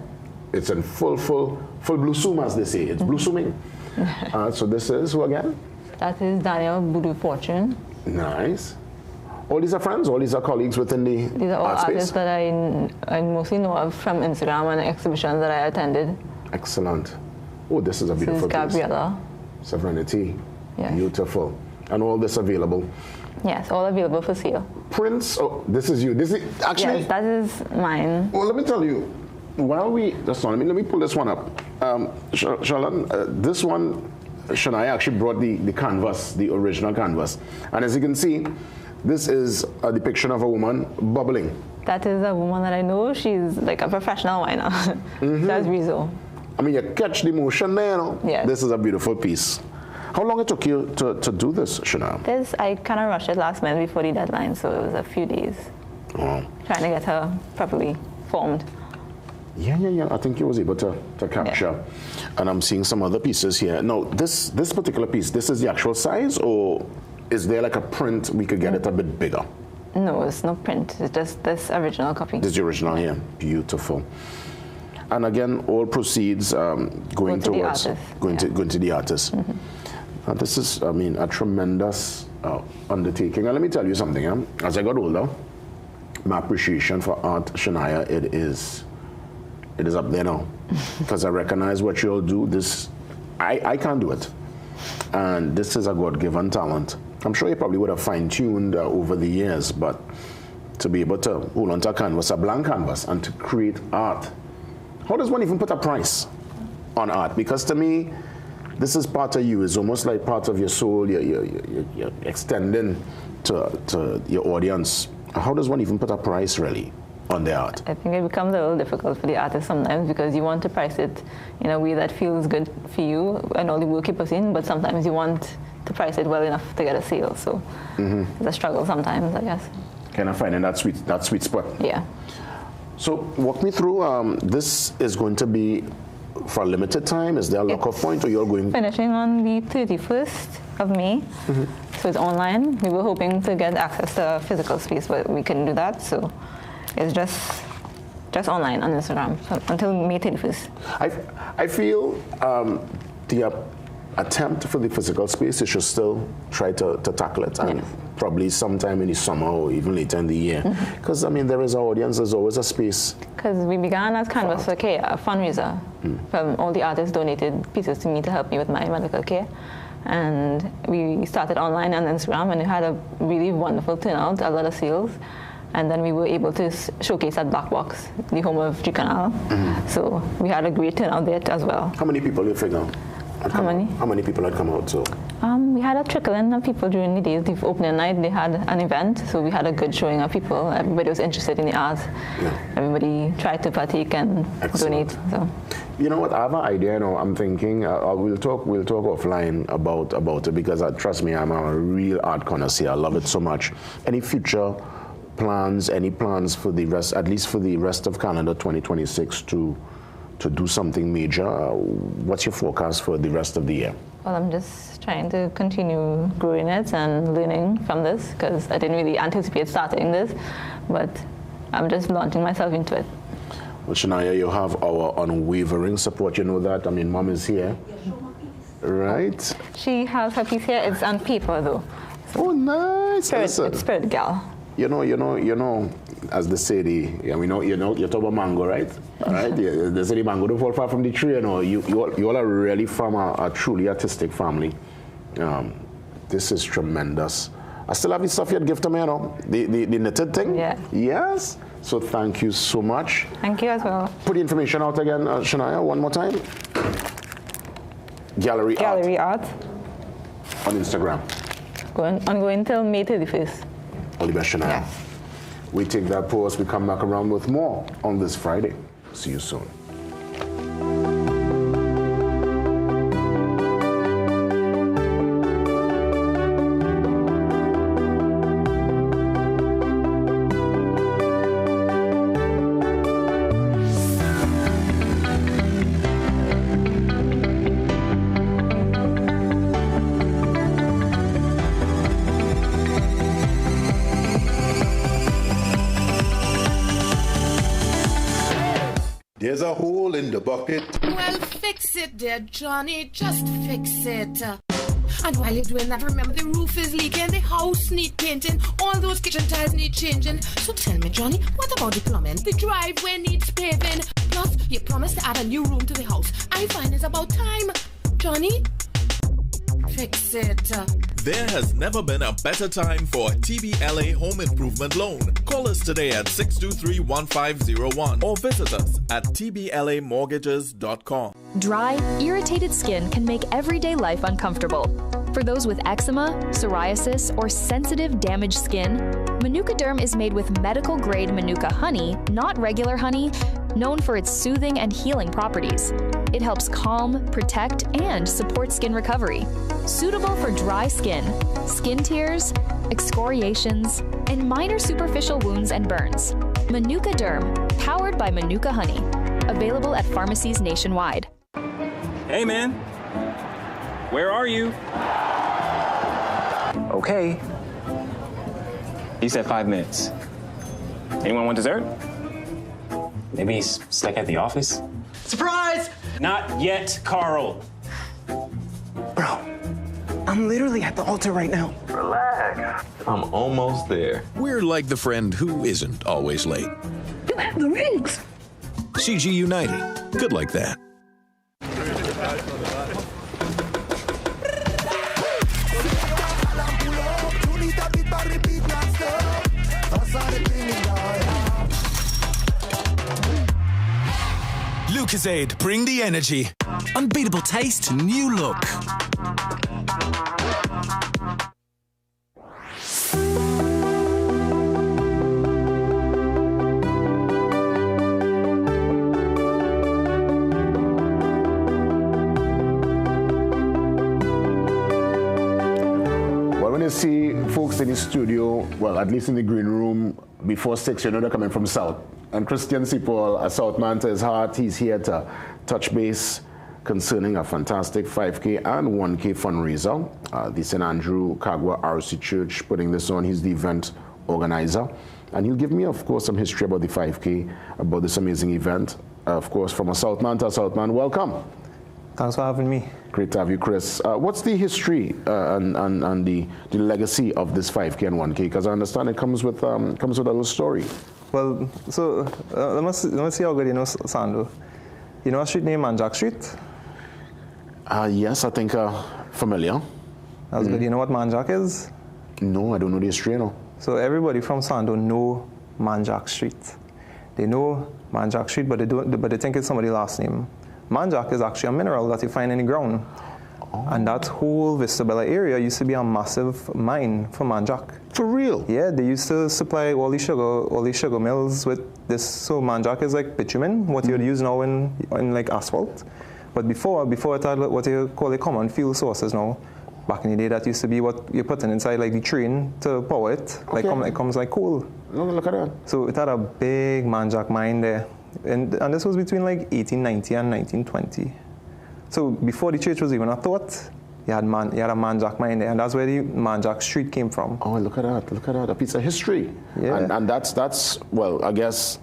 It's in full bloom, as they say. It's blossoming. So this is who again? That is Daniel Budu Fortune. Nice. All these are friends? All these are colleagues within the These are all art space? artists that I mostly know of from Instagram and exhibitions that I attended. Excellent. Oh, this is a beautiful This is Gabriella. piece. Serenity. Beautiful. And all this available? Yes, all available for sale. Prints? Oh, this is you. This is actually. Yes, that is mine. Well, let me tell you. While we, let me pull this one up. Charlotte, this one, Shania actually brought the canvas, the original canvas. And as you can see, this is a depiction of a woman bubbling. That is a woman that I know. She's like a professional winer. That's Rizzo. I mean, you catch the motion there, you know? Yes. This is a beautiful piece. How long it took you to do this, Shania? I kind of rushed it last minute before the deadline, so it was a few days. Oh. Trying to get her properly formed. Yeah. I think you was able to capture. And I'm seeing some other pieces here. Now, this particular piece, this is the actual size, or is there like a print we could get it a bit bigger? No, it's no print. It's just this original copy. This is the original here. Beautiful. And again, all proceeds going towards to the artist. This is, I mean, a tremendous undertaking. And let me tell you something. As I got older, my appreciation for art, Shania, it is up there now. Because I recognize what you all do. I can't do it. And this is a God-given talent. I'm sure you probably would have fine-tuned over the years, but to be able to hold onto a canvas, a blank canvas, and to create art. How does one even put a price on art? Because to me, this is part of you. It's almost like part of your soul. You're extending to your audience. How does one even put a price, really, on the art? I think it becomes a little difficult for the artist sometimes because you want to price it in a way that feels good for you and all the work you put in, but sometimes you want to price it well enough to get a sale. So it's a struggle sometimes, I guess. Kind of finding that sweet spot. Yeah. So walk me through. This is going to be for a limited time. Is there a lock-off point, or you're going? Finishing on the 31st of May. So it's online. We were hoping to get access to a physical space, but we couldn't do that. So it's just online on Instagram until May 31st. I feel the attempt for the physical space, you should still try to tackle it, and probably sometime in the summer or even later in the year. Because, I mean, there is an audience, there's always a space. Because we began as Canvas for Care, a fundraiser. From all the artists donated pieces to me to help me with my medical care. And we started online on Instagram, and it had a really wonderful turnout, a lot of sales. And then we were able to showcase at Black Box, the home of G-Canal. So we had a great turnout there as well. How many people you figure? How many people had come out? So we had a trickle-in of people during the days. The opening night, they had an event, so we had a good showing of people. Everybody was interested in the art. Everybody tried to partake and donate. So. You know what? I have an idea now. I'm thinking we'll talk offline about it, because trust me, I'm a real art connoisseur. I love it so much. Any future plans? Any plans for the rest, at least for the rest of calendar 2026, to do something major? What's your forecast for the rest of the year? Well, I'm just trying to continue growing it and learning from this, because I didn't really anticipate starting this, but I'm just launching myself into it. Well, Shania, you have our unwavering support. You know that. I mean, Mom is here, right? She has her piece here. It's on paper, though. Oh, nice. It's Spirit Gal. You know, as they say, you talk about mango, right? All right. They say the mango don't fall far from the tree. You know, you all are really from a truly artistic family. This is tremendous. I still have the stuff you had given to me, you know, the knitted thing. Yeah. Yes. So thank you so much. Thank you as well. Put the information out again, Shania, one more time. Gallery Art. On Instagram. Ongoing till May 31st. All the best, Shania. Yes. We take that pause. We come back around with more on this Friday. See you soon. There's a hole in the bucket. Well, fix it, dear Johnny, just fix it. And while you're doing that, remember the roof is leaking, the house need painting, all those kitchen tiles need changing. So tell me, Johnny, what about the plumbing? The driveway needs paving. Plus, you promised to add a new room to the house. I find it's about time. Johnny, fix it. There has never been a better time for a TBLA home improvement loan. Call us today at 623-1501 or visit us at tblamortgages.com. Dry, irritated skin can make everyday life uncomfortable. For those with eczema, psoriasis, or sensitive, damaged skin, Manuka Derm is made with medical-grade Manuka honey, not regular honey, known for its soothing and healing properties. It helps calm, protect, and support skin recovery. Suitable for dry skin, skin tears, excoriations, and minor superficial wounds and burns. Manuka Derm, powered by Manuka honey. Available at pharmacies nationwide. Hey, man. Where are you? Okay. He said 5 minutes. Anyone want dessert? Maybe he's stuck at the office? Surprise! Not yet, Carl. Bro, I'm literally at the altar right now. Relax. I'm almost there. We're like the friend who isn't always late. You have the rings. CG United. Good like that. Lucozade, bring the energy. Unbeatable taste, new look. Well, when you see folks in the studio, well, at least in the green room, before 6, you know they're coming from South. And Christian Sipol, a South man to his heart, he's here to touch base concerning a fantastic 5K and 1K fundraiser. The St. Andrew Kagwa RC Church putting this on. He's the event organizer. And he'll give me, of course, some history about the 5K, about this amazing event. Of course, from a South man to a South man, welcome. Thanks for having me. Great to have you, Chris. What's the history and the legacy of this 5K and 1K? Because I understand it comes with a little story. Well, so let me see how good you know Sando. You know a street named Manjack Street? Yes, I think familiar. That's good. You know what Manjack is? No, I don't know the history, no. So everybody from Sando know Manjack Street. They know Manjack Street, but they think it's somebody's last name. Manjack is actually a mineral that you find in the ground. Oh. And that whole Vista Bella area used to be a massive mine for Manjack. For real? Yeah, they used to supply all these sugar mills with this. So Manjack is like bitumen, what you'd use now in like asphalt. But before it had what you call the common fuel sources now. Back in the day, that used to be what you're putting inside like the train to power it. Okay. Like it comes like coal. Look at that. So it had a big Manjack mine there. And this was between like 1890 and 1920. So before the church was even a thought, you had a Manjack mine there, and that's where the Manjack Street came from. Oh, look at that, a piece of history. Yeah. And that's well, I guess,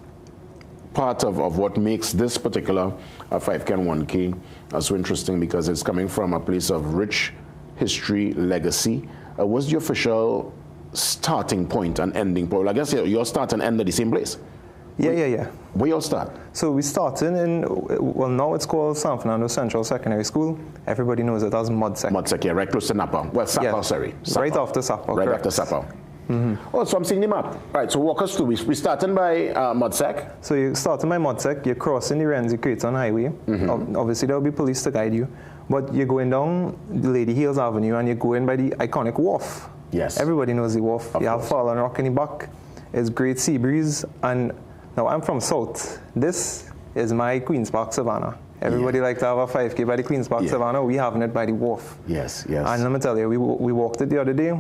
part of what makes this particular 5K and 1K so interesting, because it's coming from a place of rich history, legacy. What's the official starting point and ending point? I guess your start and end at the same place. Yeah. Where you all start? So we started in, well, now it's called San Fernando Central Secondary School. Everybody knows it as Mudsec. Mudsec, yeah, right close to Napa. Well, Sapa, yeah. Sorry. Sapa. Right after Sapa, Right correct. after Sapa. Mm-hmm. Oh, so I'm seeing the map. Right, so walk us through. We're starting by Mudsec. So you're starting by Mudsec, you're crossing the Renzi Creighton Highway. Mm-hmm. Obviously, there will be police to guide you. But you're going down the Lady Hills Avenue, and you're going by the iconic wharf. Yes. Everybody knows the wharf. You have Fallen Rock in the back. It's great sea breeze. And now, I'm from South. This is my Queen's Park Savannah. Everybody like to have a 5K by the Queen's Park Savannah. We having it by the wharf. Yes. And let me tell you, we walked it the other day.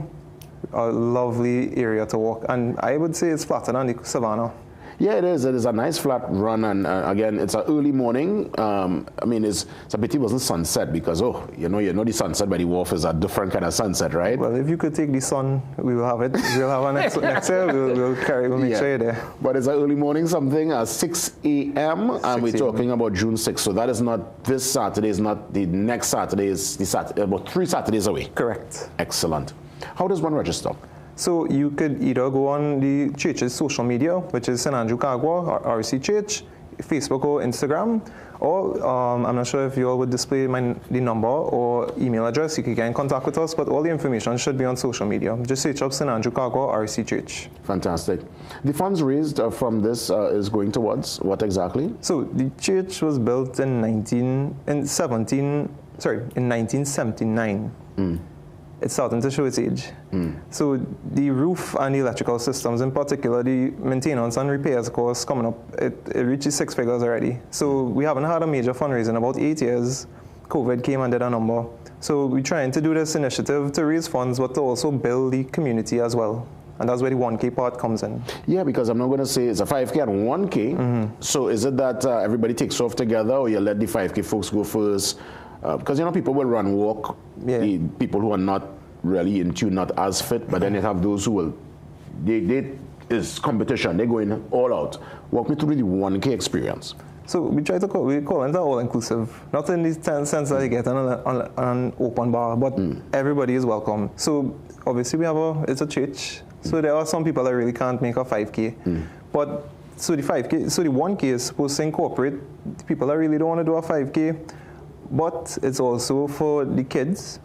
A lovely area to walk. And I would say it's flatter than the Savannah. Yeah, it is. It is a nice flat run, and again, it's an early morning. I mean, it's a pity it wasn't sunset because, you know the sunset by the wharf is a different kind of sunset, right? Well, if you could take the sun, we will have it. We'll have one next year. We'll make sure you're there. But it's an early morning something at 6 a.m. and we're talking about June 6th. So that is not this Saturday, is not the next Saturday, is the Saturday, about 3 Saturdays away. Correct. Excellent. How does one register? So you could either go on the church's social media, which is St. Andrew Kagwa, RC Church, Facebook or Instagram, or I'm not sure if you all would display the number or email address. You can get in contact with us, but all the information should be on social media. Just search up St. Andrew Kagwa, RC Church. Fantastic. The funds raised from this is going towards what exactly? So the church was built in 1979. It's starting to show its age. So the roof and the electrical systems, in particular, the maintenance and repairs costs coming up, it reaches 6 figures already. So we haven't had a major fundraiser in about 8 years. COVID came and did a number. So we're trying to do this initiative to raise funds, but to also build the community as well. And that's where the 1K part comes in. Yeah, because I'm not going to say it's a 5K and 1K. So is it that everybody takes off together, or you let the 5K folks go first? Because, people will run walk, the people who are not really in tune, not as fit, but then you have those who will, it's competition, they're going all out. Walk me through the 1K experience. So we try to call it all-inclusive, not in the sense that you get on an open bar, but everybody is welcome. So obviously it's a church, so there are some people that really can't make a 5K. But so the 1K is supposed to incorporate the people that really don't want to do a 5K, but it's also for the kids,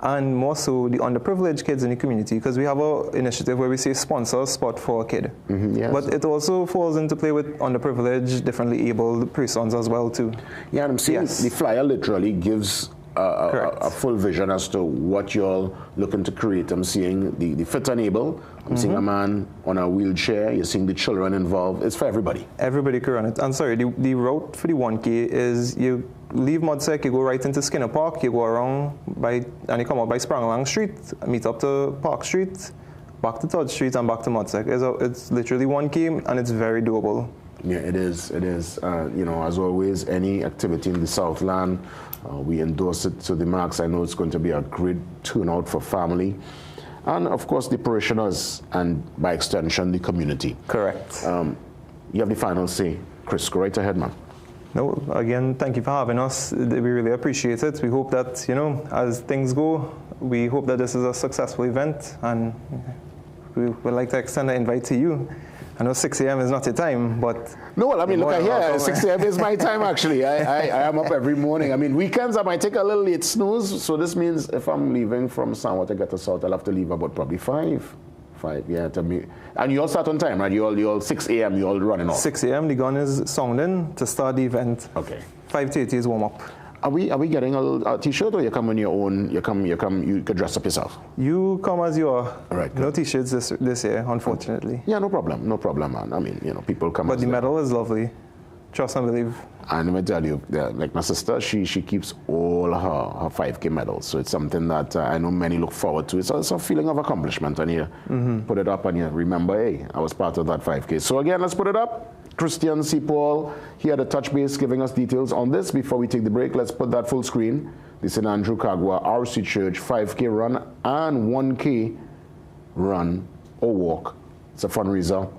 and more so the underprivileged kids in the community, because we have an initiative where we say sponsor a spot for a kid. Yes. But it also falls into play with underprivileged, differently abled persons as well too. Yeah, and I'm seeing the flyer literally gives a full vision as to what you're looking to create. I'm seeing the fit and able. I'm seeing a man on a wheelchair. You're seeing the children involved. It's for everybody. Everybody can run it. And sorry, the route for the 1K is you leave Mudsec, you go right into Skinner Park, you go around and you come up by Spranglang Street, meet up to Park Street, back to Todd Street, and back to Mudsec. It's literally 1K, and it's very doable. Yeah, it is. It is. As always, any activity in the Southland, we endorse it to the max. I know it's going to be a great turnout for family. And, of course, the parishioners and, by extension, the community. Correct. You have the final say. Chris, go right ahead, man. No, again, thank you for having us. We really appreciate it. We hope that, as things go, we hope that this is a successful event, and we would like to extend an invite to you. I know 6 a.m. is not your time, but... No, well, I mean, look here, 6 a.m. is my time, actually. I am up every morning. I mean, weekends I might take a little late snooze, so this means if I'm leaving from Sanwa to get to South, I'll have to leave about probably 5, yeah, to me. And you all start on time, right? You all 6 a.m., you all running off? 6 a.m., the gun is sounding to start the event. Okay. 5:30 is warm-up. Are we getting a t-shirt, or you come on your own, you could dress up yourself? You come as you are. All right. No t-shirts this year, unfortunately. Yeah, no problem, man. I mean, people come. But the medal is lovely. Trust and believe. And let me tell you, like my sister, she keeps all her 5K medals. So it's something that I know many look forward to. It's also a feeling of accomplishment, and you put it up and you remember, hey, I was part of that 5K. So again, let's put it up. Christian C. Paul here at Touch Base giving us details on this. Before we take the break, let's put that full screen. The St. Andrew Kagwa RC Church 5K run and 1K run or walk. It's a fundraiser.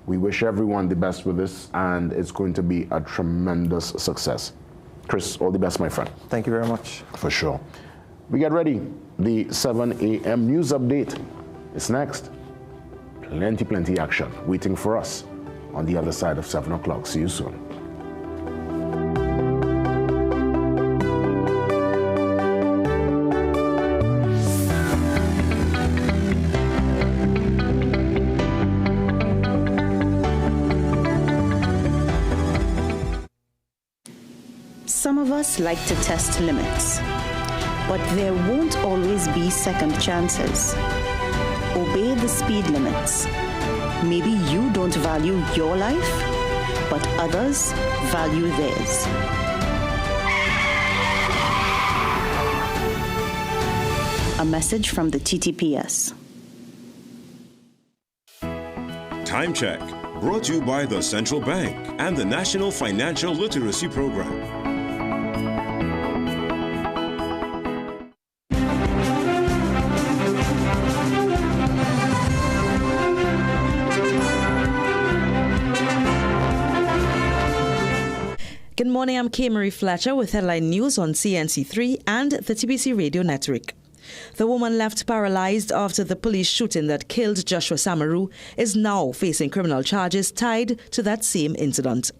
We wish everyone the best with this, and it's going to be a tremendous success. Chris, all the best, my friend. Thank you very much. For sure. We get ready. The 7 a.m. news update is next. Plenty action waiting for us on the other side of 7 o'clock. See you soon. Some of us like to test limits, but there won't always be second chances. Obey the speed limits. Maybe you don't value your life, but others value theirs. A message from the TTPS. Time check. Brought to you by the Central Bank and the National Financial Literacy Program. Good morning, I'm Kay Marie Fletcher with headline news on CNC3 and the TBC Radio Network. The woman left paralyzed after the police shooting that killed Joshua Samaru is now facing criminal charges tied to that same incident.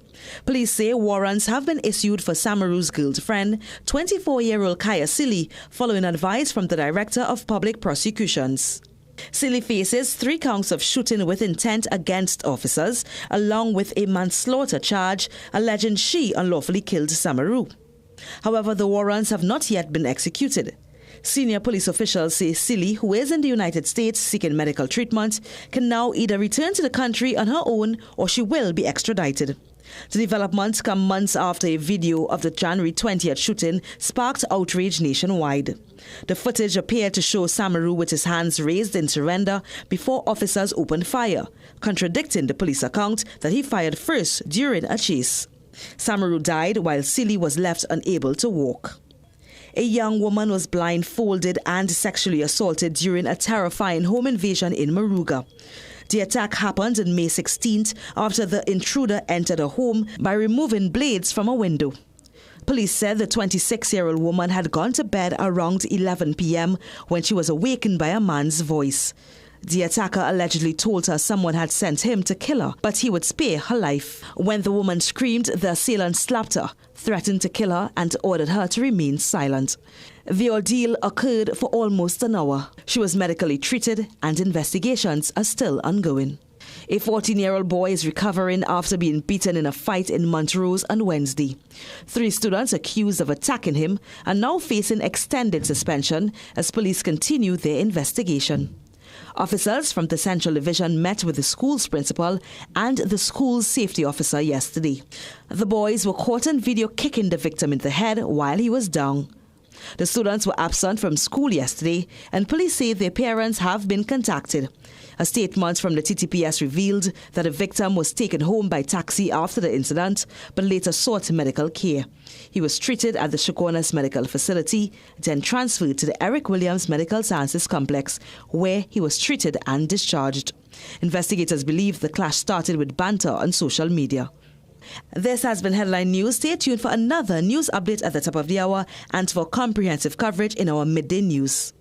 Police say warrants have been issued for Samaru's girlfriend, 24-year-old Kaya Silly, following advice from the Director of Public Prosecutions. Silly faces 3 counts of shooting with intent against officers, along with a manslaughter charge alleging she unlawfully killed Samaru. However, the warrants have not yet been executed. Senior police officials say Silly, who is in the United States seeking medical treatment, can now either return to the country on her own or she will be extradited. The developments come months after a video of the January 20th shooting sparked outrage nationwide. The footage appeared to show Samaru with his hands raised in surrender before officers opened fire, contradicting the police account that he fired first during a chase. Samaru died while Silly was left unable to walk. A young woman was blindfolded and sexually assaulted during a terrifying home invasion in Moruga. The attack happened on May 16th after the intruder entered a home by removing blades from a window. Police said the 26-year-old woman had gone to bed around 11 p.m. when she was awakened by a man's voice. The attacker allegedly told her someone had sent him to kill her, but he would spare her life. When the woman screamed, the assailant slapped her, threatened to kill her, and ordered her to remain silent. The ordeal occurred for almost an hour. She was medically treated, and investigations are still ongoing. A 14-year-old boy is recovering after being beaten in a fight in Montrose on Wednesday. 3 students accused of attacking him are now facing extended suspension as police continue their investigation. Officers from the Central Division met with the school's principal and the school's safety officer yesterday. The boys were caught on video kicking the victim in the head while he was down. The students were absent from school yesterday, and police say their parents have been contacted. A statement from the TTPS revealed that the victim was taken home by taxi after the incident, but later sought medical care. He was treated at the Shokonas Medical Facility, then transferred to the Eric Williams Medical Sciences Complex, where he was treated and discharged. Investigators believe the clash started with banter on social media. This has been Headline News. Stay tuned for another news update at the top of the hour and for comprehensive coverage in our midday news.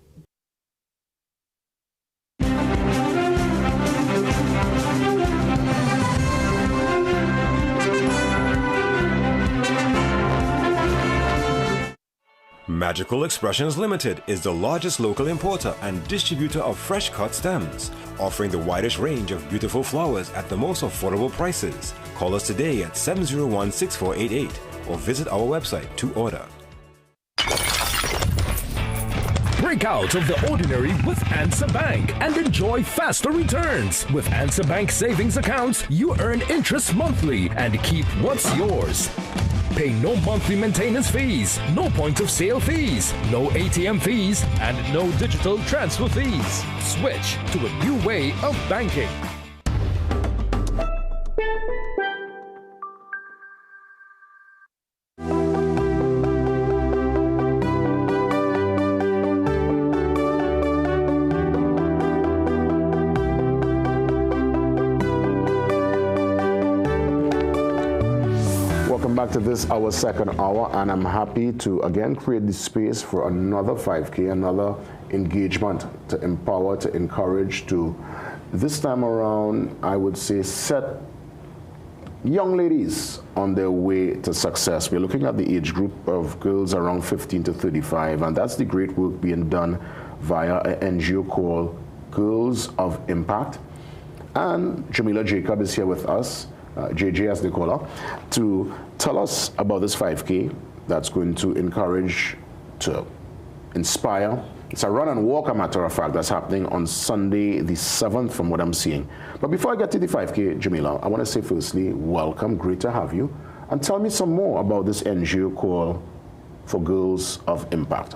Magical Expressions Limited is the largest local importer and distributor of fresh cut stems, offering the widest range of beautiful flowers at the most affordable prices. Call us today at 701-6488 or visit our website to order. Break out of the ordinary with Answer Bank and enjoy faster returns. With Answer Bank savings accounts, you earn interest monthly and keep what's yours. Pay no monthly maintenance fees, no point of sale fees, no ATM fees, and no digital transfer fees. Switch to a new way of banking. Back to this, our second hour, and I'm happy to again create this space for another 5K, another engagement to empower, to encourage, to this time around, I would say, set young ladies on their way to success. We're looking at the age group of girls around 15 to 35, and that's the great work being done via an NGO called Girls of Impact. And Jamila Jacob is here with us, JJ as they call her, to tell us about this 5K that's going to encourage, to inspire. It's a run and walk, a matter of fact, that's happening on Sunday the 7th from what I'm seeing. But before I get to the 5K, Jamila, I want to say firstly, welcome, great to have you. And tell me some more about this NGO call for Girls of Impact.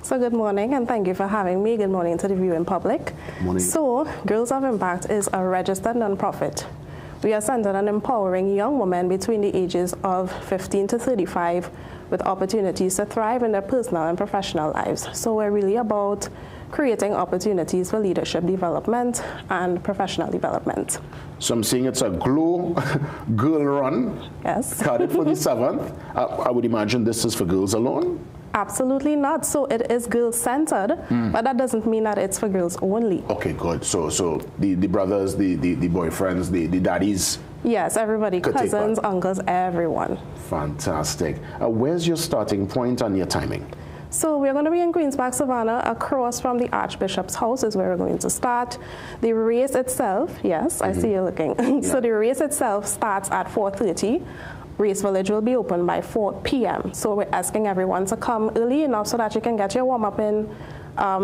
So good morning, and thank you for having me. Good morning to the viewing public. Morning. So Girls of Impact is a registered nonprofit. We are centered on empowering young women between the ages of 15 to 35 with opportunities to thrive in their personal and professional lives. So we're really about creating opportunities for leadership development and professional development. So I'm seeing it's a Glow Girl Run. Yes. Carded for the 7th. I would imagine this is for girls alone? Absolutely not. So it is girl-centered, but that doesn't mean that it's for girls only. Okay, good. So the brothers, the boyfriends, the daddies. Yes, everybody, cousins, uncles, everyone. Fantastic. Where's your starting point and your timing? So we're going to be in Queens Park, Savannah, across from the Archbishop's house is where we're going to start. The race itself, yes, I see you looking. So the race itself starts at 4:30. Race Village will be open by 4 p.m. So we're asking everyone to come early enough so that you can get your warm-up in,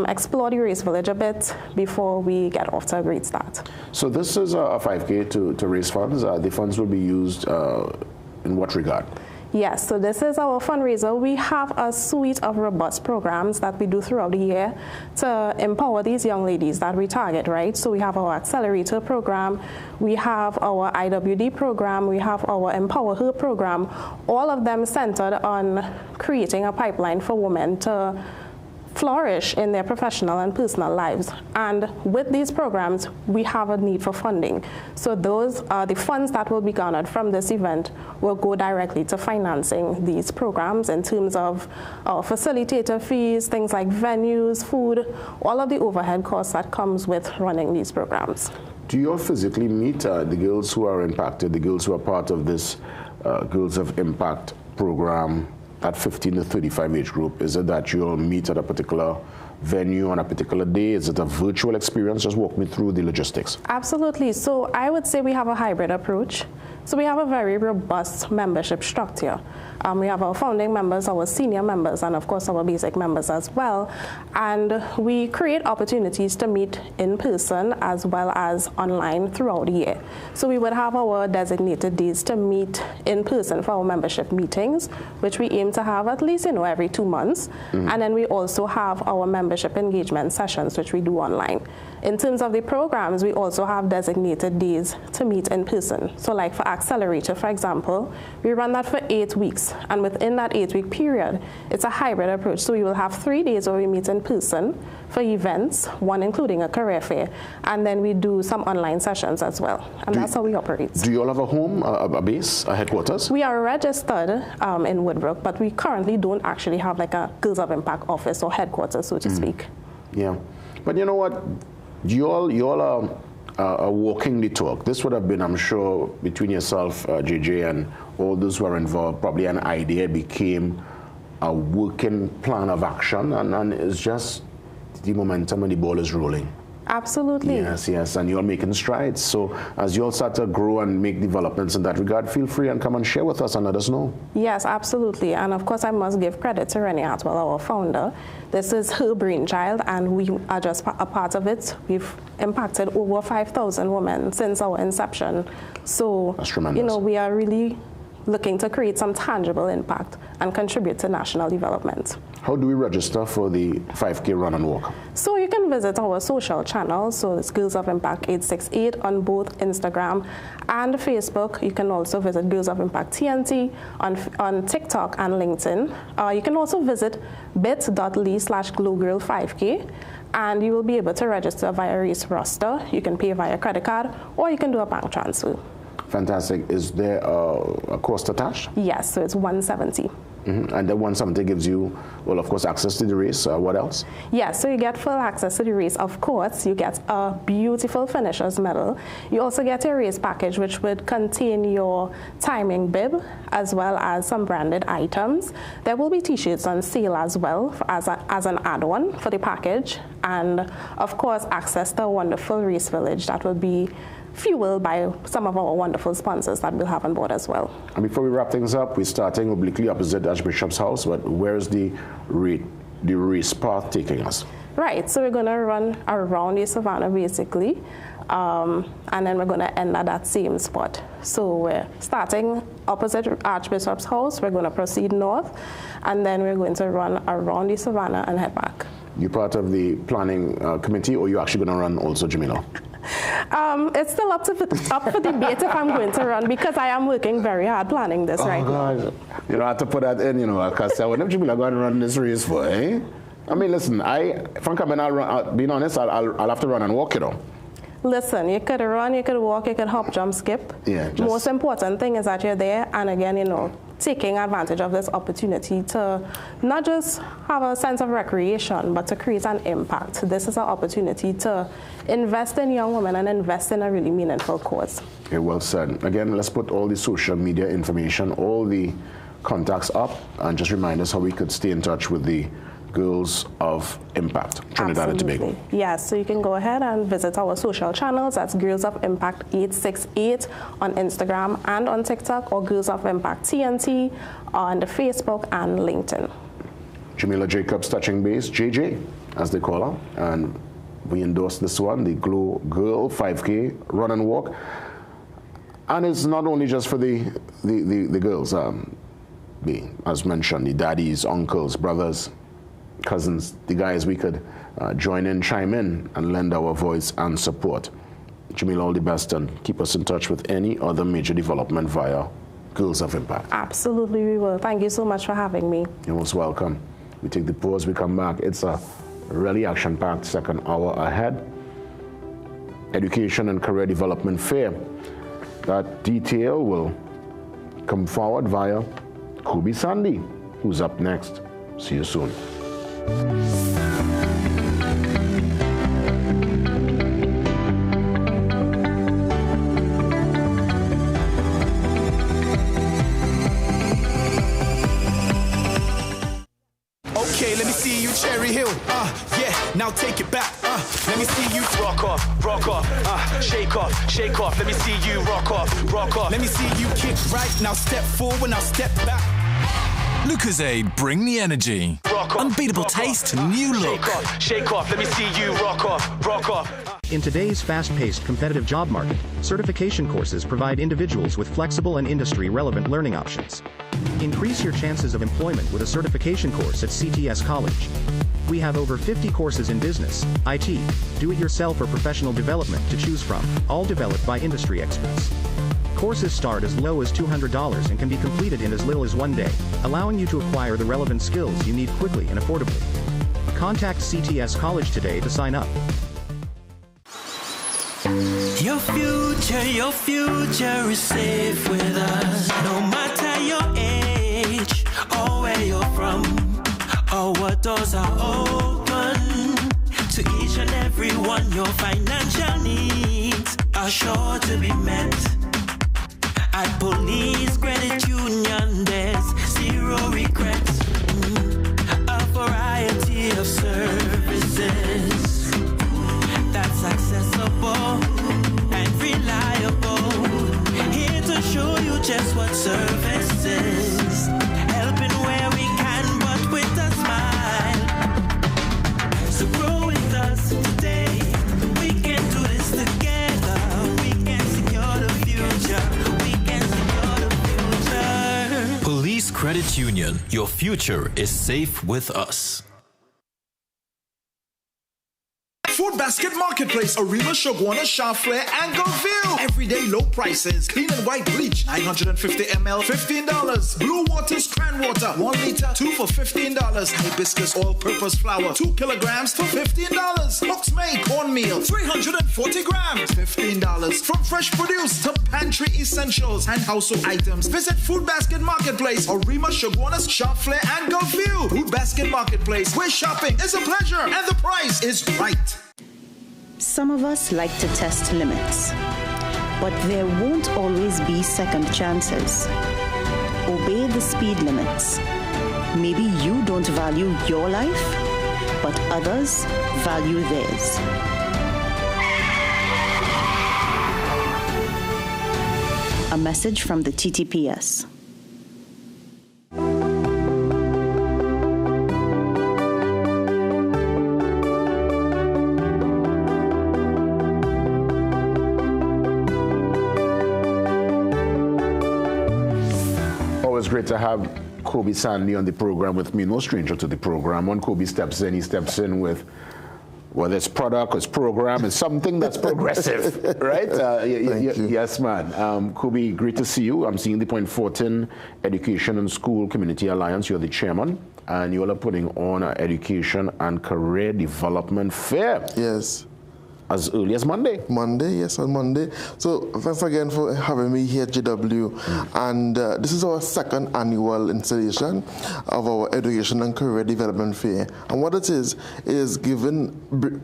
explore the Race Village a bit before we get off to a great start. So this is a 5K to raise funds. The funds will be used in what regard? Yes, so this is our fundraiser. We have a suite of robust programs that we do throughout the year to empower these young ladies that we target, right? So we have our Accelerator program, we have our IWD program, we have our Empower Her program, all of them centered on creating a pipeline for women to flourish in their professional and personal lives. And with these programs, we have a need for funding. So those the funds that will be garnered from this event will go directly to financing these programs in terms of facilitator fees, things like venues, food, all of the overhead costs that comes with running these programs. Do you all physically meet the girls who are impacted, the girls who are part of this Girls of Impact program? At 15 to 35 age group? Is it that you'll meet at a particular venue on a particular day? Is it a virtual experience? Just walk me through the logistics. Absolutely. So I would say we have a hybrid approach. So we have a very robust membership structure. We have our founding members, our senior members, and of course our basic members as well. And we create opportunities to meet in person as well as online throughout the year. So we would have our designated days to meet in person for our membership meetings, which we aim to have at least, every 2 months. And then we also have our membership engagement sessions, which we do online. In terms of the programs, we also have designated days to meet in person. So like for Accelerator, for example, we run that for 8 weeks. And within that 8-week period, it's a hybrid approach. So we will have 3 days where we meet in person for events, one including a career fair. And then we do some online sessions as well. And that's how we operate. Do you all have a home, a base, a headquarters? We are registered in Woodbrook, but we currently don't actually have like a Girls of Impact office or headquarters, so to speak. Yeah. But you know what? You all are walking the talk. This would have been, I'm sure, between yourself, JJ, and all those who are involved, probably an idea became a working plan of action, and it's just the momentum and the ball is rolling. Absolutely. Yes, yes, and you're making strides. So as you all start to grow and make developments in that regard, feel free and come and share with us and let us know. Yes, absolutely. And of course, I must give credit to Renee Atwell, our founder. This is her brainchild, and we are just a part of it. We've impacted over 5,000 women since our inception. So, that's tremendous. We are really looking to create some tangible impact and contribute to national development. How do we register for the 5K run and walk? So you can visit our social channels. So it's Girls of Impact 868 on both Instagram and Facebook. You can also visit Girls of Impact TNT on TikTok and LinkedIn. You can also visit bit.ly/glowgirl5k. And you will be able to register via Race Roster. You can pay via credit card, or you can do a bank transfer. Fantastic. Is there a cost attached? Yes, so it's $170. And the 170 gives you, well, of course, access to the race. What else? Yes, so you get full access to the race. Of course, you get a beautiful finisher's medal. You also get a race package, which would contain your timing bib, as well as some branded items. There will be T-shirts on sale as well as an add-on for the package. And, of course, access to a wonderful race village that will be fueled by some of our wonderful sponsors that we'll have on board as well. And before we wrap things up, we're starting obliquely opposite Archbishop's house, but where's the race path taking us? Right, so we're going to run around the Savannah basically, and then we're going to end at that same spot. So we're starting opposite Archbishop's house, we're going to proceed north, and then we're going to run around the Savannah and head back. You part of the planning committee, or you actually going to run also, Jamila? It's still up for debate if I'm going to run, because I am working very hard planning this right now. You don't have to put that in, you know, because I wouldn't be going to run this race for, eh? I mean, listen, if I'm coming, being honest, I'll have to run and walk, you know. Listen, you could run, you could walk, you could hop, jump, skip. Yeah. Most important thing is that you're there, and again, you know, taking advantage of this opportunity to not just have a sense of recreation, but to create an impact. This is an opportunity to invest in young women and invest in a really meaningful cause. Okay, well said. Again, let's put all the social media information, all the contacts up, and just remind us how we could stay in touch with the Girls of Impact, Trinidad and Tobago. Yes, so you can go ahead and visit our social channels. That's Girls of Impact 868 on Instagram and on TikTok, or Girls of Impact TNT on the Facebook and LinkedIn. Jamila Jacobs touching base, JJ, as they call her, and we endorse this one, the Glow Girl 5K Run and Walk. And it's not only just for the girls, as mentioned, the daddies, uncles, brothers, cousins, the guys, we could join in, chime in, and lend our voice and support. Jamila, all the best, and keep us in touch with any other major development via Girls of Impact. Absolutely, we will. Thank you so much for having me. You're most welcome. We take the pause, we come back. It's a really action-packed second hour ahead. Education and Career Development Fair. That detail will come forward via Kobe Sandy, who's up next. See you soon. Okay, let me see you, Cherry Hill. Yeah, now take it back. Let me see you rock off, shake off. Let me see you rock off. Let me see you kick right. Now step forward, now step back. Lucozade, bring the energy. Unbeatable taste, new look. Shake off. Let me see you rock off. In today's fast-paced competitive job market, certification courses provide individuals with flexible and industry-relevant learning options. Increase your chances of employment with a certification course at CTS College. We have over 50 courses in business, IT, do-it-yourself or professional development to choose from, all developed by industry experts. Courses start as low as $200 and can be completed in as little as 1 day, allowing you to acquire the relevant skills you need quickly and affordably. Contact CTS College today to sign up. Your future is safe with us. No matter your age or where you're from, or what doors are open to each and every one. Your financial needs are sure to be met. At Police Credit Union, there's zero regrets. A variety of services that's accessible and reliable. Here to show you just what service is. Helping where we can, but with a smile. So grow with us today. We can do this together. We can secure the future. Police Credit Union, your future is safe with us. Food Basket Marketplace, Arima, Shogwana, Charflair, and Gulfview. Everyday low prices. Clean and white bleach, 950 ml, $15. Blue Water Strand Water, 1 liter, 2 for $15. Hibiscus all-purpose flour, 2 kilograms for $15. Box Made cornmeal, 340 grams, $15. From fresh produce to pantry essentials and household items, visit Food Basket Marketplace, Arima, Shogwana, Charflair, and Gulfview. Food Basket Marketplace, where shopping is a pleasure and the price is right. Some of us like to test limits, but there won't always be second chances. Obey the speed limits. Maybe you don't value your life, but others value theirs. A message from the TTPS. Great to have Kobe Sandy on the program with me. No stranger to the program. When Kobe steps in, he steps in with whether it's product or it's program, it's something that's progressive, right? Yes, man. Kobe, great to see you. I'm seeing the Point Fortin Education and School Community Alliance. You're the chairman, and you all are putting on an education and career development fair. Yes. As early as Monday. Monday, yes, on Monday. So thanks again for having me here at GW. And this is our second annual installation of our Education and Career Development Fair. And what it is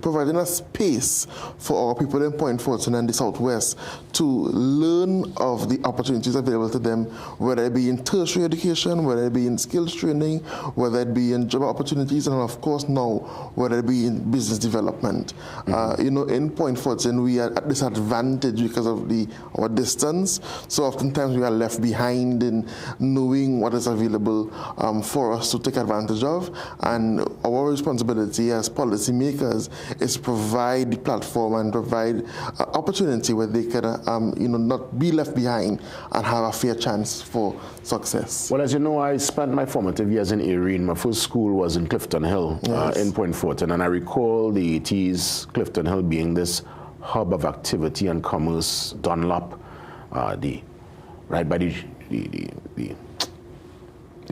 providing a space for our people in Point Fortin and the Southwest to learn of the opportunities available to them, whether it be in tertiary education, whether it be in skills training, whether it be in job opportunities, and of course now, whether it be in business development. In Point Fortin, we are at disadvantage because of our distance. So oftentimes we are left behind in knowing what is available for us to take advantage of. And our responsibility as policymakers is to provide the platform and provide opportunity where they can, not be left behind and have a fair chance for success. Well, as you know, I spent my formative years in Erie. My first school was in Clifton Hill, in Point Fortin, and I recall the 80s, Clifton Hill being this hub of activity and commerce. Dunlop, right by the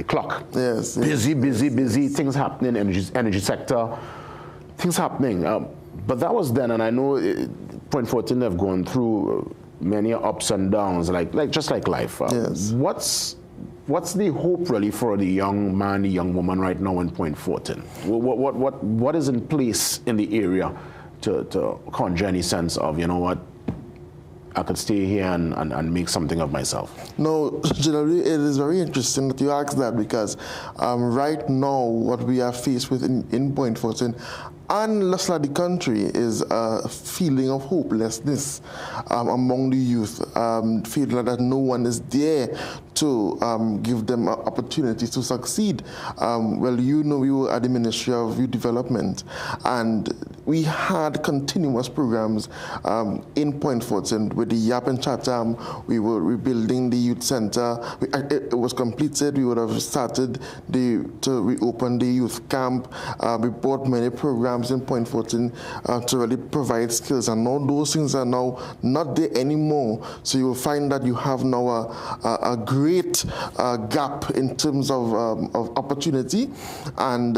clock. Yes. Busy. Things happening. Energy sector. Things happening. But that was then, and I know Point Fortin have gone through many ups and downs, just like life. Yes. What's the hope really for the young man, the young woman right now in Point Fortin? What is in place in the area to conjure any sense of, you know what, I could stay here and make something of myself? No, generally it is very interesting that you ask that, because right now what we are faced with in Point Fortin and less like the country is a feeling of hopelessness among the youth, feeling that no one is there to give them opportunities to succeed. Well, we were at the Ministry of Youth Development, and we had continuous programs in Point Fortin with the YAP in Chatham. We were rebuilding the youth center. It was completed. We would have started to reopen the youth camp. We brought many programs in Point Fortin to really provide skills, and all those things are now not there anymore. So you will find that you have now a great gap in terms of opportunity, and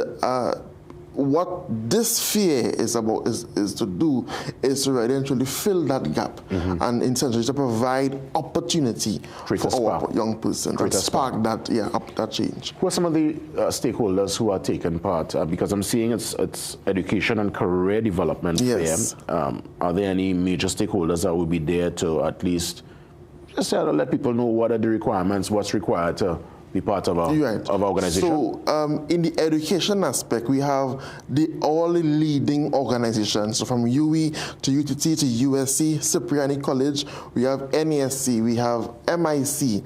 what this fair is about is to eventually fill that gap, and essentially to provide opportunity for our young person, and spark that change. Who are some of the stakeholders who are taking part? Because I'm seeing it's education and career development fair. Are there any major stakeholders that will be there to at least just let people know what are the requirements, what's required to be part of our organization? So in the education aspect, we have all the leading organizations. So from UE to UTT to USC, Cipriani College, we have NASC, we have MIC.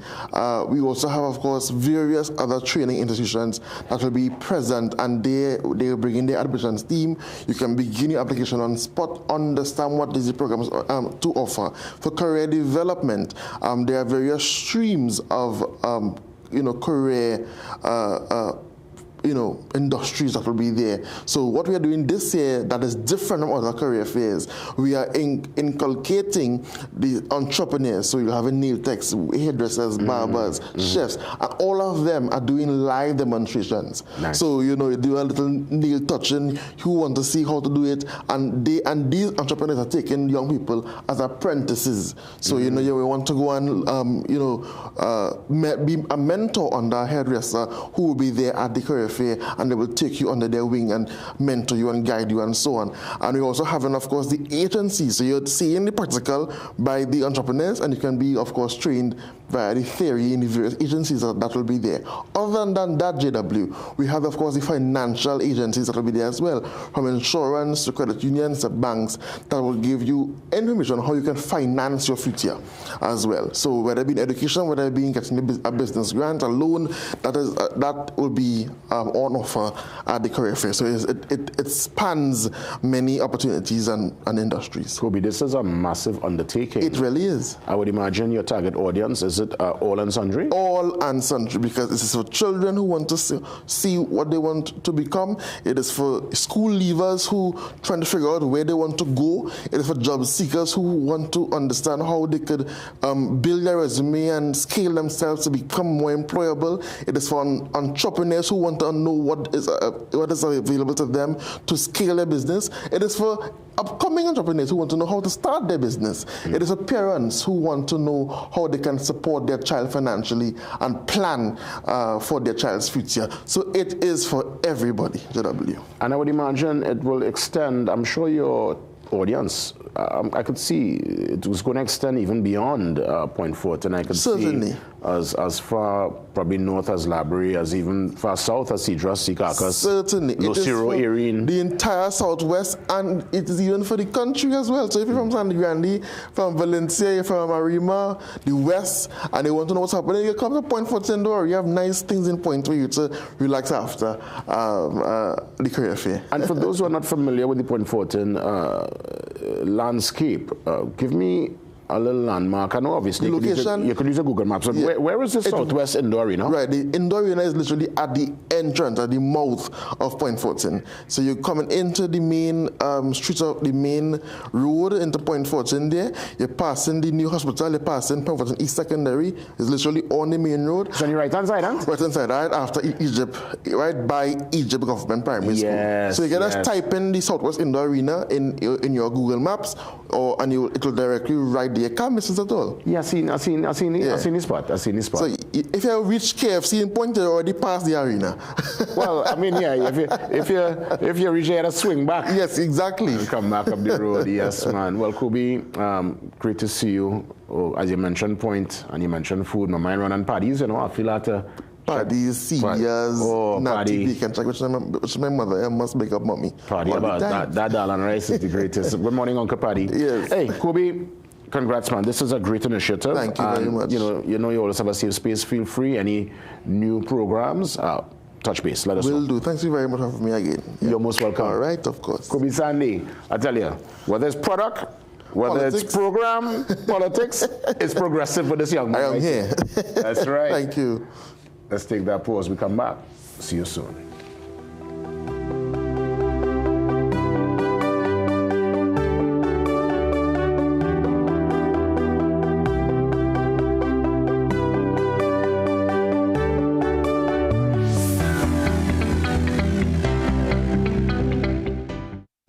We also have, of course, various other training institutions that will be present, and they will bring in their admissions team. You can begin your application on spot, understand what these programs to offer. For career development, there are various streams of career, industries that will be there. So what we are doing this year that is different from other career fairs, we are inculcating the entrepreneurs. So you'll have a nail techs, hairdressers, barbers, chefs, and all of them are doing live demonstrations. Nice. So, you do a little nail touching, who want to see how to do it, and these entrepreneurs are taking young people as apprentices. So, we want to go and, be a mentor under a hairdresser who will be there at the career fair, and they will take you under their wing and mentor you and guide you and so on. And we also have, of course, the agencies. So you're seeing the practical by the entrepreneurs, and you can be, of course, trained via the theory in the various agencies that will be there. Other than that, JW, we have, of course, the financial agencies that will be there as well, from insurance to credit unions to banks, that will give you information on how you can finance your future as well. So whether it be in education, whether it be in getting a business grant, a loan, that will be on offer at the career fair. So it spans many opportunities and industries. Kobe, this is a massive undertaking. It really is. I would imagine your target audience, is it all and sundry? All and sundry, because this is for children who want to see what they want to become. It is for school leavers who trying to figure out where they want to go. It is for job seekers who want to understand how they could build their resume and scale themselves to become more employable. It is for entrepreneurs who want to know what is available to them to scale their business. It is for upcoming entrepreneurs who want to know how to start their business. It is for parents who want to know how they can support their child financially and plan for their child's future. So it is for everybody, JW. And I would imagine it will extend, I'm sure your audience, I could see it was going to extend even beyond Point Fortin. I could Certainly. see as far probably north as Labrie, as even far south as Cedras, Secaucus. Certainly. Lucero, Erin. The entire southwest, and it is even for the country as well. So if you're from San Grande, from Valencia, from Arima, the west, and they want to know what's happening, you come to Point Fortin door. You have nice things in Point for you to relax after the career fair. And for those who are not familiar with the Point Fortin landscape, give me a little landmark. I know obviously the location, you could use a Google Maps. So yeah, where is the Southwest Indoor Arena? Right, the Indoor Arena is literally at the entrance, at the mouth of Point Fortin. So you're coming into the main street of the main road into Point Fortin there. You're passing the new hospital, you're passing Point Fortin East Secondary. It's literally on the main road. So on your right-hand side, huh? Right-hand side, right after Egypt, right by Egypt Government Primary School. So you can just type in the Southwest Indoor Arena in your Google Maps, and it will directly right there. You can't miss it at all. Yeah, I've seen the spot. So if you reach KFC in Point, you already past the arena. Well, I mean, yeah, if you reach there, swing back. Yes, exactly. And come back up the road. Yes, man. Well, Kobe, great to see you. Oh, as you mentioned Point and you mentioned food, my mind run on Paddy's. You know, I feel like Paddy's, Celia's, Natty Bacon Check, which my mother must make up mommy. Paddy, that dal and rice is the greatest. Good morning, Uncle Paddy. Yes. Hey, Kobe. Congrats, man. This is a great initiative. Thank you very much. You know, you always have a safe space. Feel free. Any new programs, touch base. Let us know. Will do. Thanks you very much for having me again. You're most welcome. All right, of course. Kobe Sandy, I tell you, whether it's product, whether it's program, politics, it's progressive with this young man. I am here. That's right. Thank you. Let's take that pause. We come back. See you soon.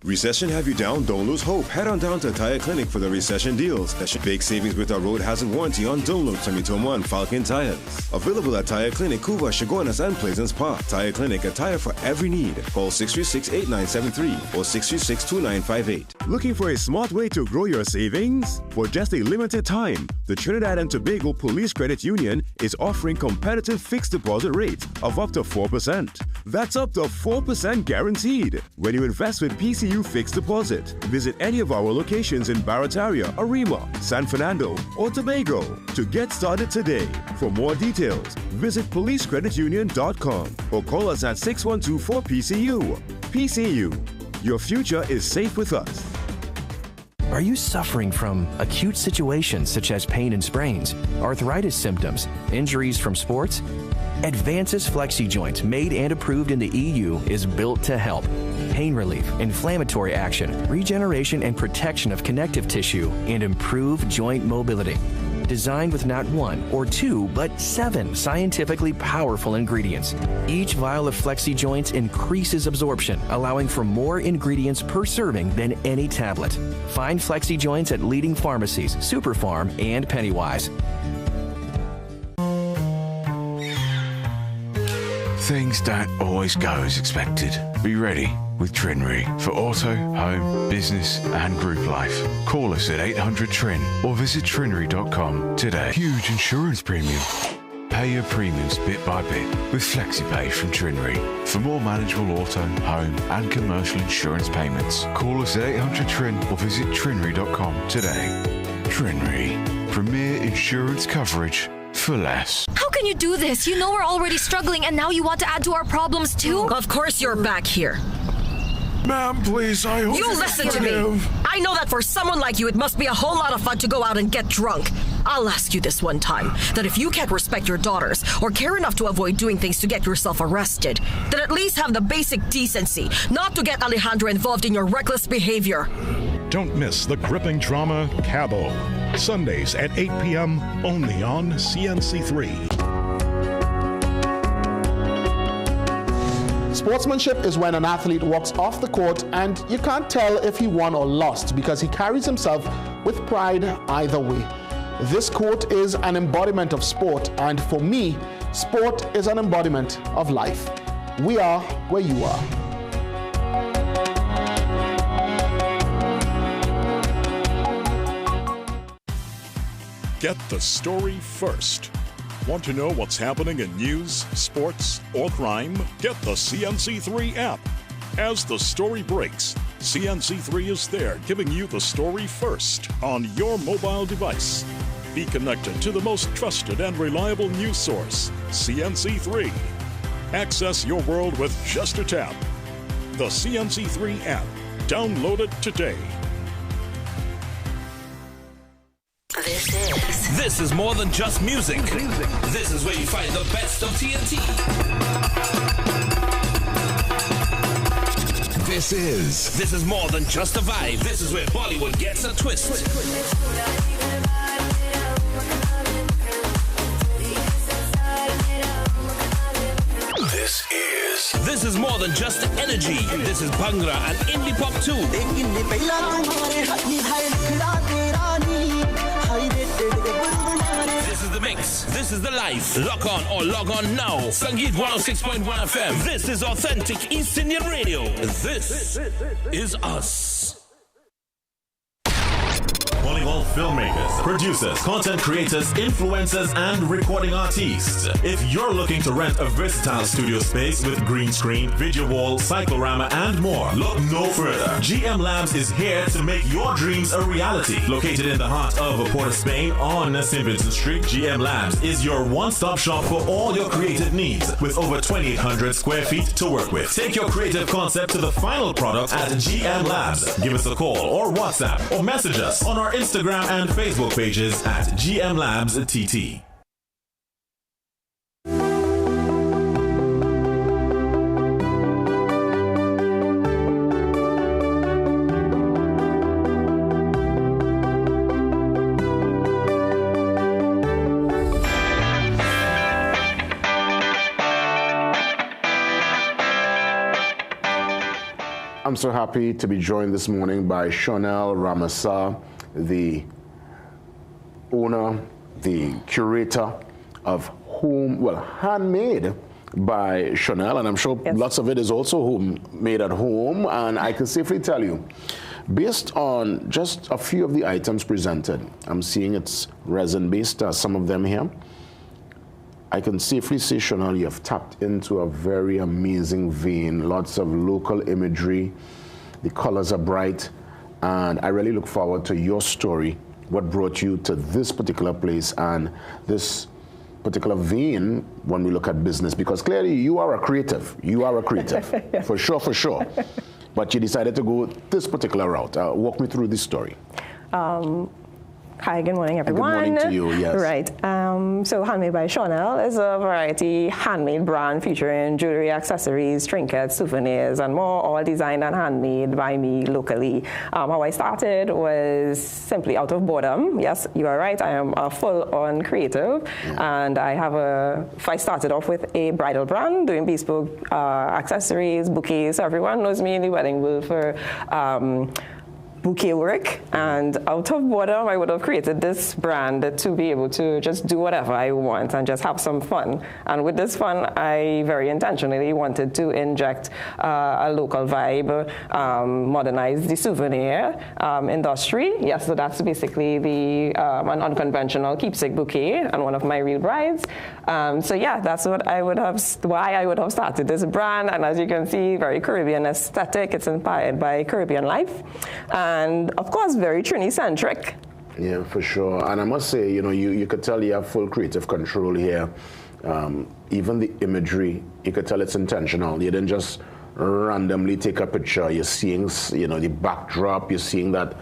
Recession have you down? Don't lose hope. Head on down to Tire Clinic for the recession deals. Big savings with our road hazard warranty on Donald, Tommy and Falcon tires. Available at Tire Clinic, Cuba, Chaguanas, and Pleasant Park. Tire Clinic, a tire for every need. Call 636-8973 or 636-2958. Looking for a smart way to grow your savings? For just a limited time, the Trinidad and Tobago Police Credit Union is offering competitive fixed deposit rates of up to 4%. That's up to 4% guaranteed. When you invest with PCU Fixed Deposit, visit any of our locations in Barataria, Arima, San Fernando, or Tobago to get started today. For more details, visit policecreditunion.com or call us at 6124-PCU. PCU, your future is safe with us. Are you suffering from acute situations such as pain and sprains, arthritis symptoms, injuries from sports? Advances Flexi Joints, made and approved in the EU, is built to help. Pain relief, inflammatory action, regeneration and protection of connective tissue, and improve joint mobility. Designed with not one or two, but 7 scientifically powerful ingredients. Each vial of Flexi Joints increases absorption, allowing for more ingredients per serving than any tablet. Find Flexi Joints at leading pharmacies, Superfarm, and Pennywise. Things don't always go as expected. Be ready with Trinry for auto, home, business and group life. Call us at 800-TRIN or visit trinry.com today. Huge insurance premium. Pay your premiums bit by bit with FlexiPay from Trinry. For more manageable auto, home and commercial insurance payments, call us at 800-TRIN or visit trinry.com today. Trinry. Premier insurance coverage for less. How can you do this? You know we're already struggling and now you want to add to our problems too? Of course you're back here. Ma'am, please, I hope You listen to me. I know that for someone like you, it must be a whole lot of fun to go out and get drunk. I'll ask you this one time, that if you can't respect your daughters or care enough to avoid doing things to get yourself arrested, then at least have the basic decency not to get Alejandra involved in your reckless behavior. Don't miss the gripping drama Cabo. Sundays at 8 p.m. only on CNC3. Sportsmanship is when an athlete walks off the court and you can't tell if he won or lost because he carries himself with pride either way. This quote is an embodiment of sport, and for me, sport is an embodiment of life. We are where you are. Get the story first. Want to know what's happening in news, sports, or crime? Get the CNC3 app. As the story breaks, CNC3 is there giving you the story first on your mobile device. Be connected to the most trusted and reliable news source, CNC3. Access your world with just a tap. The CNC3 app. Download it today. This is more than just music. This is where you find the best of TNT. This is more than just a vibe. This is where Bollywood gets a twist. This is more than just energy. This is Bhangra and indie pop too. This is the mix. This is the life. Lock on or log on now. Sangeet 106.1 FM. This is authentic East Indian radio. This is us. Calling all filmmakers, producers, content creators, influencers, and recording artists. If you're looking to rent a versatile studio space with green screen, video wall, cyclorama, and more, look no further. GM Labs is here to make your dreams a reality. Located in the heart of Port of Spain on St. Vincent Street, GM Labs is your one-stop shop for all your creative needs with over 2,800 square feet to work with. Take your creative concept to the final product at GM Labs. Give us a call or WhatsApp or message us on our Instagram and Facebook pages at GM Labs TT. I'm so happy to be joined this morning by Chanel Ramasa, the owner, the curator of Handmade by Chanel, and I'm sure lots of it is also made at home, and I can safely tell you, based on just a few of the items presented, I'm seeing it's resin-based, some of them here. I can safely say, Chanel, you have tapped into a very amazing vein, lots of local imagery, the colors are bright, and I really look forward to your story, what brought you to this particular place and this particular vein when we look at business, because clearly you are a creative, yes. for sure. But you decided to go this particular route. Walk me through this story. Hi, good morning, everyone. Good morning to you, yes. Right. So Handmade by Chanel is a variety handmade brand featuring jewelry, accessories, trinkets, souvenirs, and more, all designed and handmade by me locally. How I started was simply out of boredom. Yes, you are right. I am a full-on creative, and I started off with a bridal brand doing bespoke accessories, bouquets. Everyone knows me in the wedding world for bouquet work, and out of boredom I would have created this brand to be able to just do whatever I want and just have some fun. And with this fun, I very intentionally wanted to inject a local vibe, modernize the souvenir industry. Yes, so that's basically an unconventional keepsake bouquet and one of my real brides. So yeah, that's why I would have started this brand. And as you can see, very Caribbean aesthetic. It's inspired by Caribbean life. And of course, very Trini-centric. Yeah, for sure. And I must say, you could tell you have full creative control here. Even the imagery, you could tell it's intentional. You didn't just randomly take a picture. You're seeing, the backdrop. You're seeing that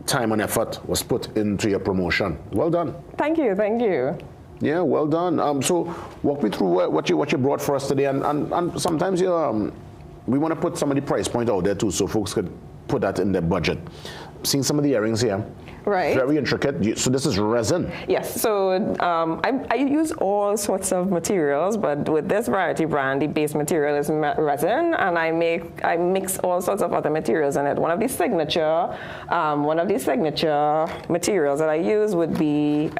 time and effort was put into your promotion. Well done. Thank you. Thank you. Yeah, well done. So walk me through what you brought for us today. And sometimes we want to put some of the price point out there too, so folks could put that in their budget. Seeing some of the earrings here. Right. Very intricate. So this is resin. Yes. So I use all sorts of materials, but with this variety brand, the base material is resin, and I mix all sorts of other materials in it. One of the signature materials that I use would be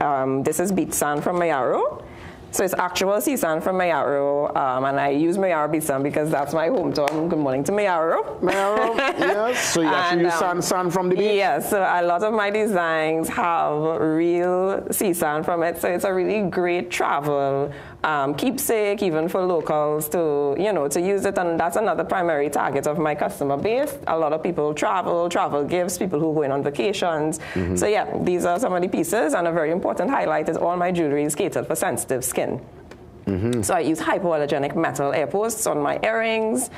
this is beach sand from Mayaro. So it's actual sea sand from Mayaro, and I use Mayaro beach sand because that's my hometown. Good morning to Mayaro. Mayaro, yes. So you actually use sand from the beach? Yes. So a lot of my designs have real sea sand from it. So it's a really great travel keepsake, even for locals to use it. And that's another primary target of my customer base. A lot of people travel gifts, people who go in on vacations. Mm-hmm. So yeah, these are some of the pieces. And a very important highlight is all my jewelry is catered for sensitive skin. Mm-hmm. So I use hypoallergenic metal air posts on my earrings.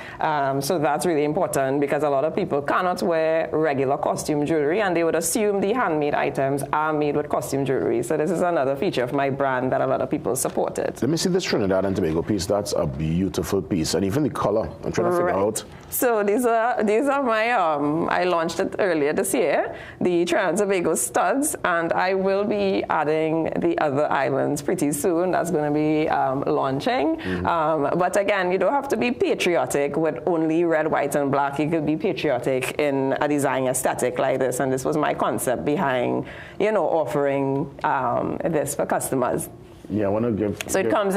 So that's really important because a lot of people cannot wear regular costume jewelry and they would assume the handmade items are made with costume jewelry. So this is another feature of my brand that a lot of people supported. Let me see this Trinidad and Tobago piece. That's a beautiful piece. And even the color, I'm trying to figure out. So these are my, I launched it earlier this year, the Trinidad and Tobago studs, and I will be adding the other islands pretty soon. That's going to be launching. Mm-hmm. But again, you don't have to be patriotic with only red, white, and black. You could be patriotic in a design aesthetic like this, and this was my concept behind, offering this for customers. Yeah, I want to give. So it comes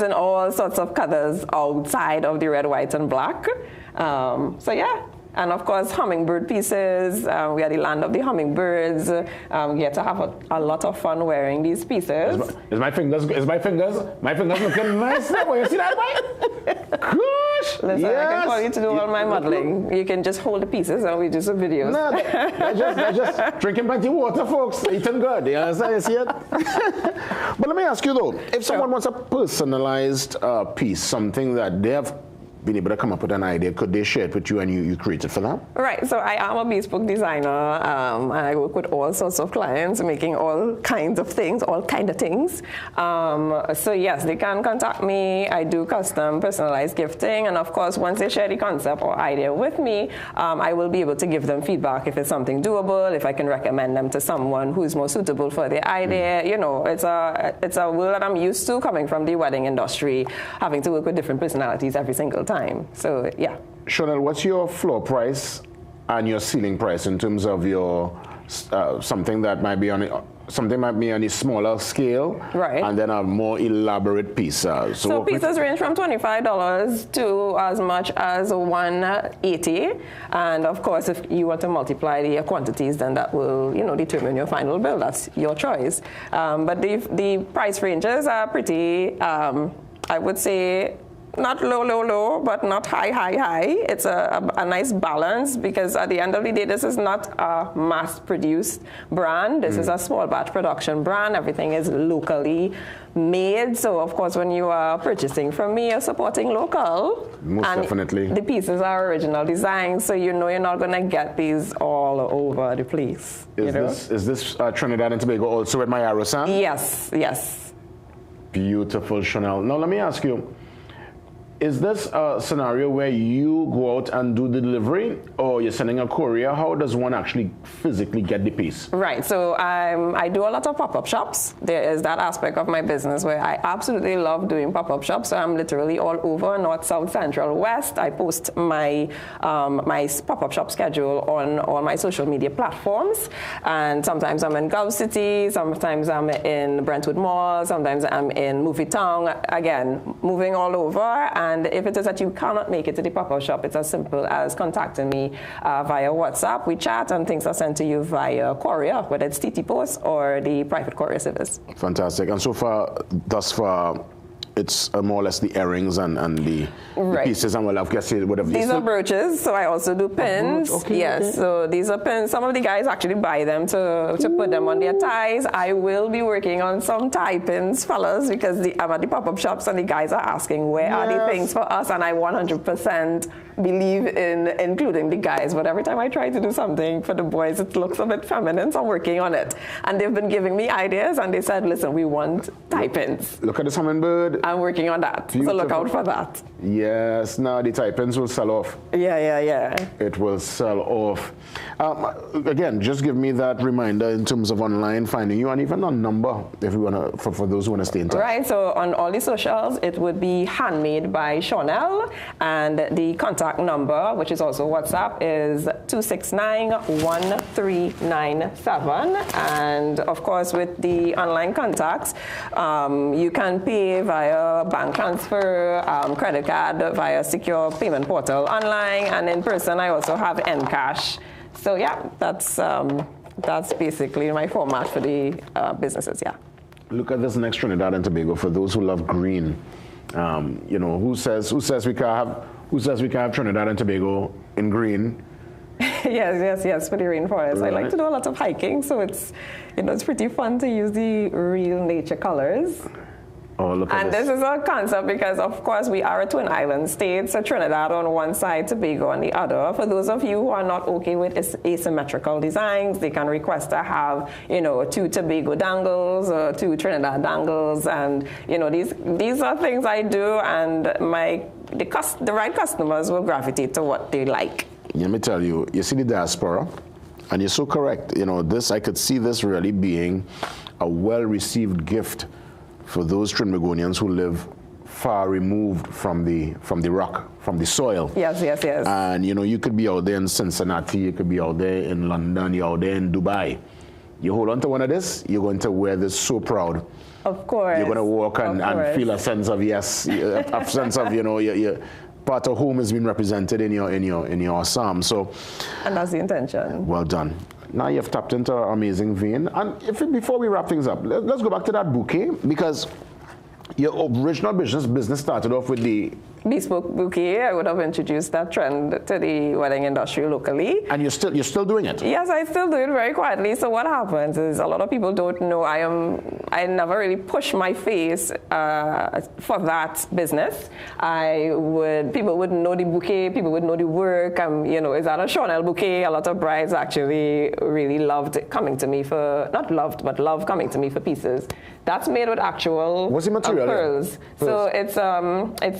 in all sorts of colors outside of the red, white, and black. So yeah. And of course, hummingbird pieces. We are the land of the hummingbirds. We get to have a lot of fun wearing these pieces. Is my fingers looking nice? You see that, boy? Gosh! Listen, yes. I can call you to do all my modeling. You can just hold the pieces and we do some videos. No, they're just drinking plenty of water, folks. Eating good. You understand? You see it? But let me ask you though, if someone wants a personalized piece, something that they have been able to come up with an idea, could they share it with you and you create it for them? Right, so I am a bespoke designer and I work with all sorts of clients making all kinds of things. So yes, they can contact me. I do custom personalized gifting, and of course once they share the concept or idea with me, I will be able to give them feedback if it's something doable, if I can recommend them to someone who's more suitable for the idea. It's a world that I'm used to coming from the wedding industry, having to work with different personalities every single time. So yeah. Chanel, what's your floor price and your ceiling price in terms of your something that might be on a smaller scale, right? And then a more elaborate piece. So pieces range from $25 to as much as $180, and of course, if you want to multiply the quantities, then that will determine your final bill. That's your choice. But the price ranges are pretty, I would say, not low, but not high. It's a nice balance because at the end of the day, this is not a mass-produced brand. This is a small batch production brand. Everything is locally made. So, of course, when you are purchasing from me, you're supporting local. Most definitely. The pieces are original designs, so you're not going to get these all over the place. Is this Trinidad and Tobago also with Mayaro sand? Yes. Beautiful, Chanel. Now, let me ask you, is this a scenario where you go out and do the delivery, or you're sending a courier? How does one actually physically get the piece? Right, so I do a lot of pop-up shops. There is that aspect of my business where I absolutely love doing pop-up shops. So I'm literally all over, north, south, central, west. I post my my pop-up shop schedule on all my social media platforms. And sometimes I'm in Gulf City, sometimes I'm in Brentwood Mall, sometimes I'm in Movie Town. Again, moving all over. And if it is that you cannot make it to the pop-up shop, it's as simple as contacting me via WhatsApp. We chat and things are sent to you via courier, whether it's TT Post or the private courier service. Fantastic. And so far, thus far, it's more or less the earrings and the pieces and whatever. These are brooches, so I also do pins. Yes, so these are pins. Some of the guys actually buy them to put them on their ties. I will be working on some tie pins, fellas, because I'm at the pop-up shops and the guys are asking where are the things for us, and I 100% believe in including the guys. But every time I try to do something for the boys, it looks a bit feminine, so I'm working on it. And they've been giving me ideas, and they said, listen, we want tie pins. Look at this hummingbird. I'm working on that, so look out for that. Yes, now the tie pins will sell off. Yeah. It will sell off. Again, just give me that reminder in terms of online finding you, and even a number if you want to, for those who want to stay in touch. Right, so on all the socials, it would be Handmade by Chanel, and the contact number, which is also WhatsApp, is 269-1397. And of course, with the online contacts, you can pay via bank transfer, credit card, via secure payment portal online, and in person I also have Encash. So yeah, that's basically my format for the businesses. Yeah. Look at this next Trinidad and Tobago for those who love green. You know, who says we can have Trinidad and Tobago in green? Yes, for the rainforest. Right. I like to do a lot of hiking, so it's pretty fun to use the real nature colors. Oh, look at this is a concept because, of course, we are a twin island state, so Trinidad on one side, Tobago on the other. For those of you who are not okay with asymmetrical designs, they can request to have, 2 Tobago dangles or 2 Trinidad dangles, and these are things I do, and the right customers will gravitate to what they like. Let me tell you, you see the diaspora, and you're so correct. I could see this really being a well-received gift for those Trinbagonians who live far removed from the rock, from the soil. Yes. And you could be out there in Cincinnati, you could be out there in London, you're out there in Dubai. You hold on to one of this, you're going to wear this so proud. Of course. You're going to walk and feel a sense of a sense of your part of home has been represented in your Assam. So. And that's the intention. Well done. Now you've tapped into an amazing vein. And before we wrap things up, let's go back to that bouquet, because your original business started off with the bespoke bouquet. I would have introduced that trend to the wedding industry locally. And you're still doing it? Yes, I still do it very quietly. So what happens is a lot of people don't know I never really push my face for that business. People wouldn't know the bouquet, people wouldn't know the work. Is that a Chanel bouquet? A lot of brides actually really loved coming to me love coming to me for pieces. That's made with actual What's the material? Pearls. So it's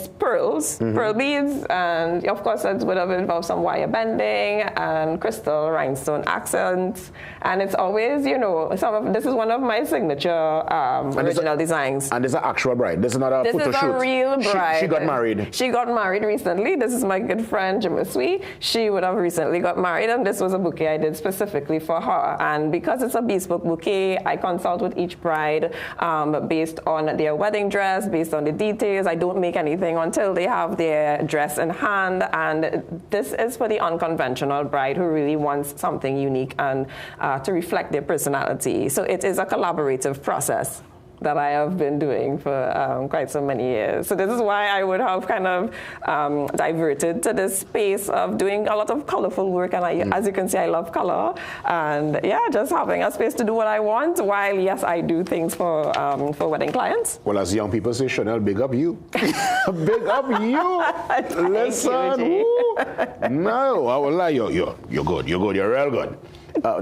pearls. Pearl beads, and of course it would have involved some wire bending and crystal rhinestone accents, and it's always, this is one of my signature original designs. And this is an actual bride. This is not a photo shoot. This is a real bride. She got married. She got married recently. This is my good friend Jimusui. She would have recently got married, and this was a bouquet I did specifically for her. And because it's a bespoke bouquet, I consult with each bride based on their wedding dress, based on the details. I don't make anything until they have their dress in hand, and this is for the unconventional bride who really wants something unique and to reflect their personality. So it is a collaborative process that I have been doing for quite so many years. So this is why I would have kind of diverted to this space of doing a lot of colorful work, and as you can see, I love color, and just having a space to do what I want, while yes, I do things for wedding clients. Well, as young people say, Chanel, big up you. Big up you. Listen, no, I will lie, you're good, you're real good.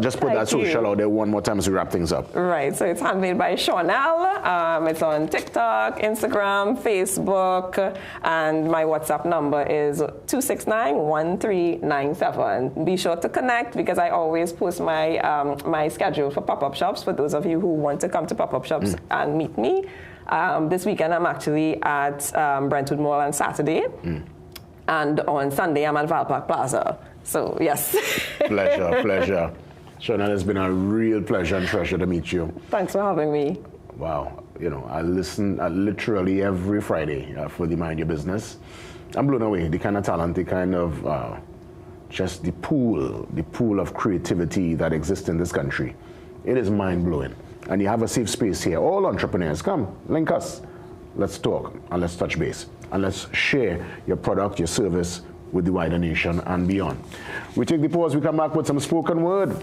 Just put that social out there one more time as we wrap things up. Right, so it's Handmade by Chanel. It's on TikTok, Instagram, Facebook, and my WhatsApp number is 269-1397. Be sure to connect, because I always post my my schedule for pop-up shops for those of you who want to come to pop-up shops and meet me. This weekend I'm actually at Brentwood Mall on Saturday, and on Sunday I'm at Valpark Plaza. So, yes. Pleasure. Chanel, it's been a real pleasure and treasure to meet you. Thanks for having me. Wow. I listen literally every Friday for the Mind Your Business. I'm blown away. The kind of talent, the kind of just the pool of creativity that exists in this country. It is mind-blowing. And you have a safe space here. All entrepreneurs, come, link us. let's talk and let's touch base and let's share your product, your service with the wider nation and beyond. We take the pause, we come back with some spoken word,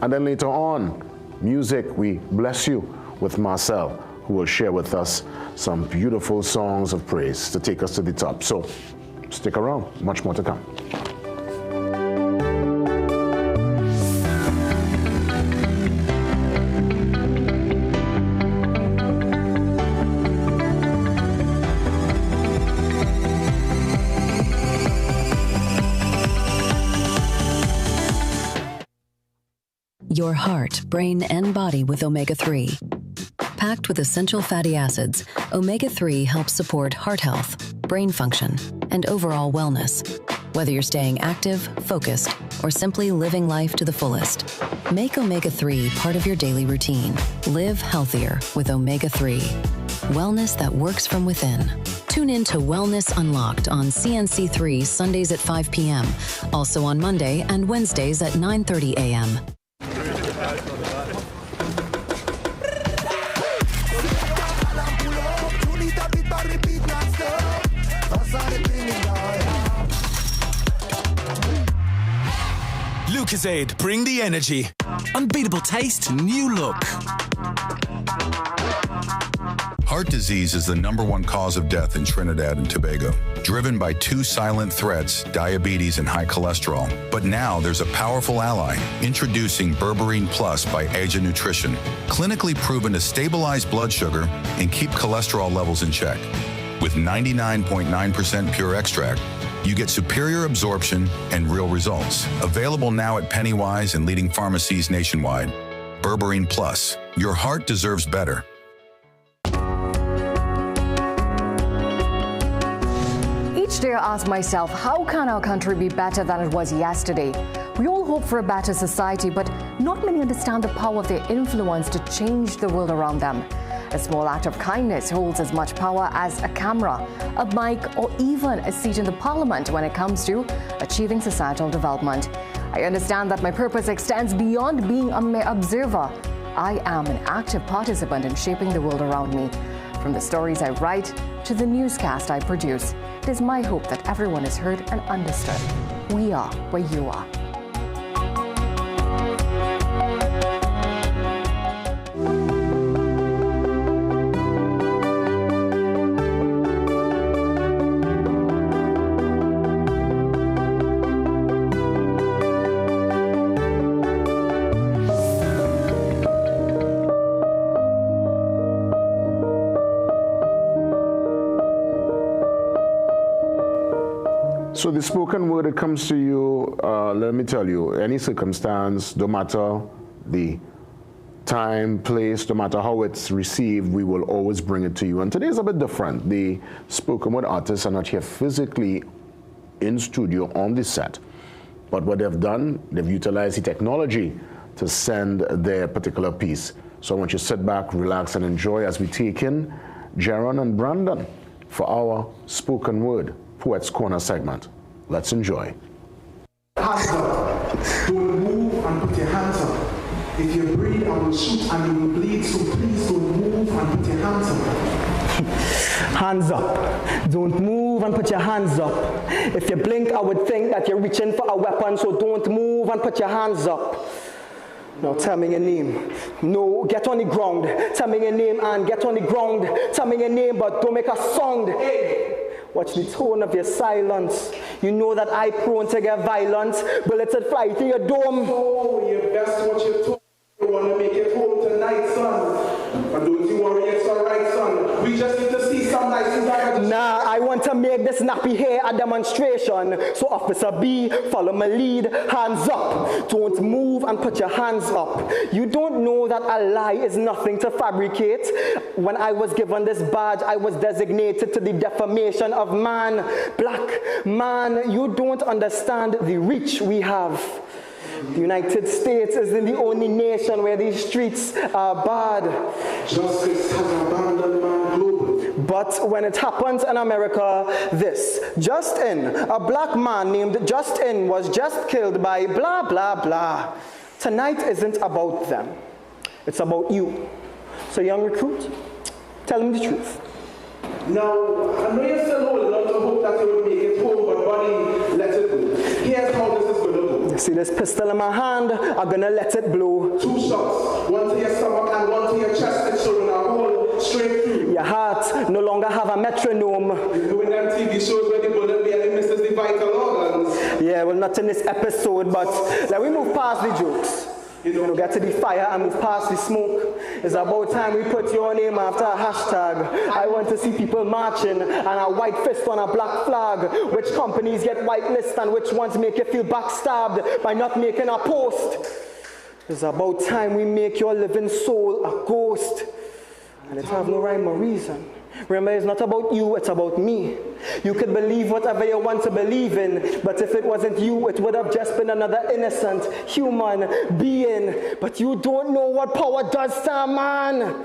and then later on, music. We bless you with Marcel, who will share with us some beautiful songs of praise to take us to the top. So stick around, much more to come. Your heart, brain, and body with omega-3. Packed with essential fatty acids, omega-3 helps support heart health, brain function, and overall wellness. Whether you're staying active, focused, or simply living life to the fullest, make omega-3 part of your daily routine. Live healthier with omega-3. Wellness that works from within. Tune in to Wellness Unlocked on CNC3 Sundays at 5 p.m., also on Monday and Wednesdays at 9:30 a.m. Lucozade, bring the energy. Unbeatable taste, new look. Heart disease is the #1 cause of death in Trinidad and Tobago, driven by 2 silent threats, diabetes and high cholesterol. But now there's a powerful ally, introducing Berberine Plus by Asia Nutrition, clinically proven to stabilize blood sugar and keep cholesterol levels in check. With 99.9% pure extract, you get superior absorption and real results. Available now at Pennywise and leading pharmacies nationwide. Berberine Plus, your heart deserves better. Each day I ask myself, how can our country be better than it was yesterday? We all hope for a better society, but not many understand the power of their influence to change the world around them. A small act of kindness holds as much power as a camera, a mic, or even a seat in the parliament when it comes to achieving societal development. I understand that my purpose extends beyond being an observer. I am an active participant in shaping the world around me. From the stories I write to the newscast I produce, it is my hope that everyone is heard and understood. We are where you are. So the spoken word, it comes to you, let me tell you, any circumstance, no matter the time, place, no matter how it's received, we will always bring it to you. And today is a bit different. The spoken word artists are not here physically in studio on the set. But what they've done, they've utilized the technology to send their particular piece. So I want you to sit back, relax, and enjoy as we take in Jaron and Brandon for our spoken word Poets Corner segment. Let's enjoy. Hands up. Don't move and put your hands up. If you breathe, I will shoot and you will bleed, so please don't move and put your hands up. Hands up. Don't move and put your hands up. If you blink, I would think that you're reaching for a weapon, so don't move and put your hands up. Now tell me your name. No, get on the ground. Tell me your name and get on the ground. Tell me your name, but don't make a sound. Hey. Watch the tone of your silence. You know that I prone to get violent. Bullets would fly to your dome. Oh, you best watch your tone. You want to make it home tonight, son. And don't you worry, it's all right, son. We just need to see some nice things. Nah, I want to make this nappy hair a demonstration. So Officer B, follow my lead. Hands up. Don't move and put your hands up. You don't know that a lie is nothing to fabricate. When I was given this badge, I was designated to the defamation of man. Black man, you don't understand the reach we have. The United States isn't the only nation where these streets are bad. Justice has abandoned man globally. But when it happens in America, this. Justin, a black man named Justin was just killed by blah, blah, blah. Tonight isn't about them. It's about you. So young recruit, tell him the truth. Now, I know you're still holding on to hope that you will make it home, but buddy, let it go. Here's how this is going to go. You see this pistol in my hand? I'm going to let it blow. 2 shots, one to your stomach and one to your chest. It's showing a hole straight through. Your heart no longer have a metronome. You know in them TV shows where the bullet barely misses the vital organs. Yeah, well, not in this episode, but let we move past the jokes. You know, get to the fire and move past the smoke. It's about time we put your name after a hashtag. I want to see people marching and a white fist on a black flag. Which companies get whitelisted and which ones make you feel backstabbed by not making a post. It's about time we make your living soul a ghost. And it have no rhyme or reason. Remember, it's not about you, it's about me. You could believe whatever you want to believe in, but if it wasn't you, it would have just been another innocent human being. But you don't know what power does to a man.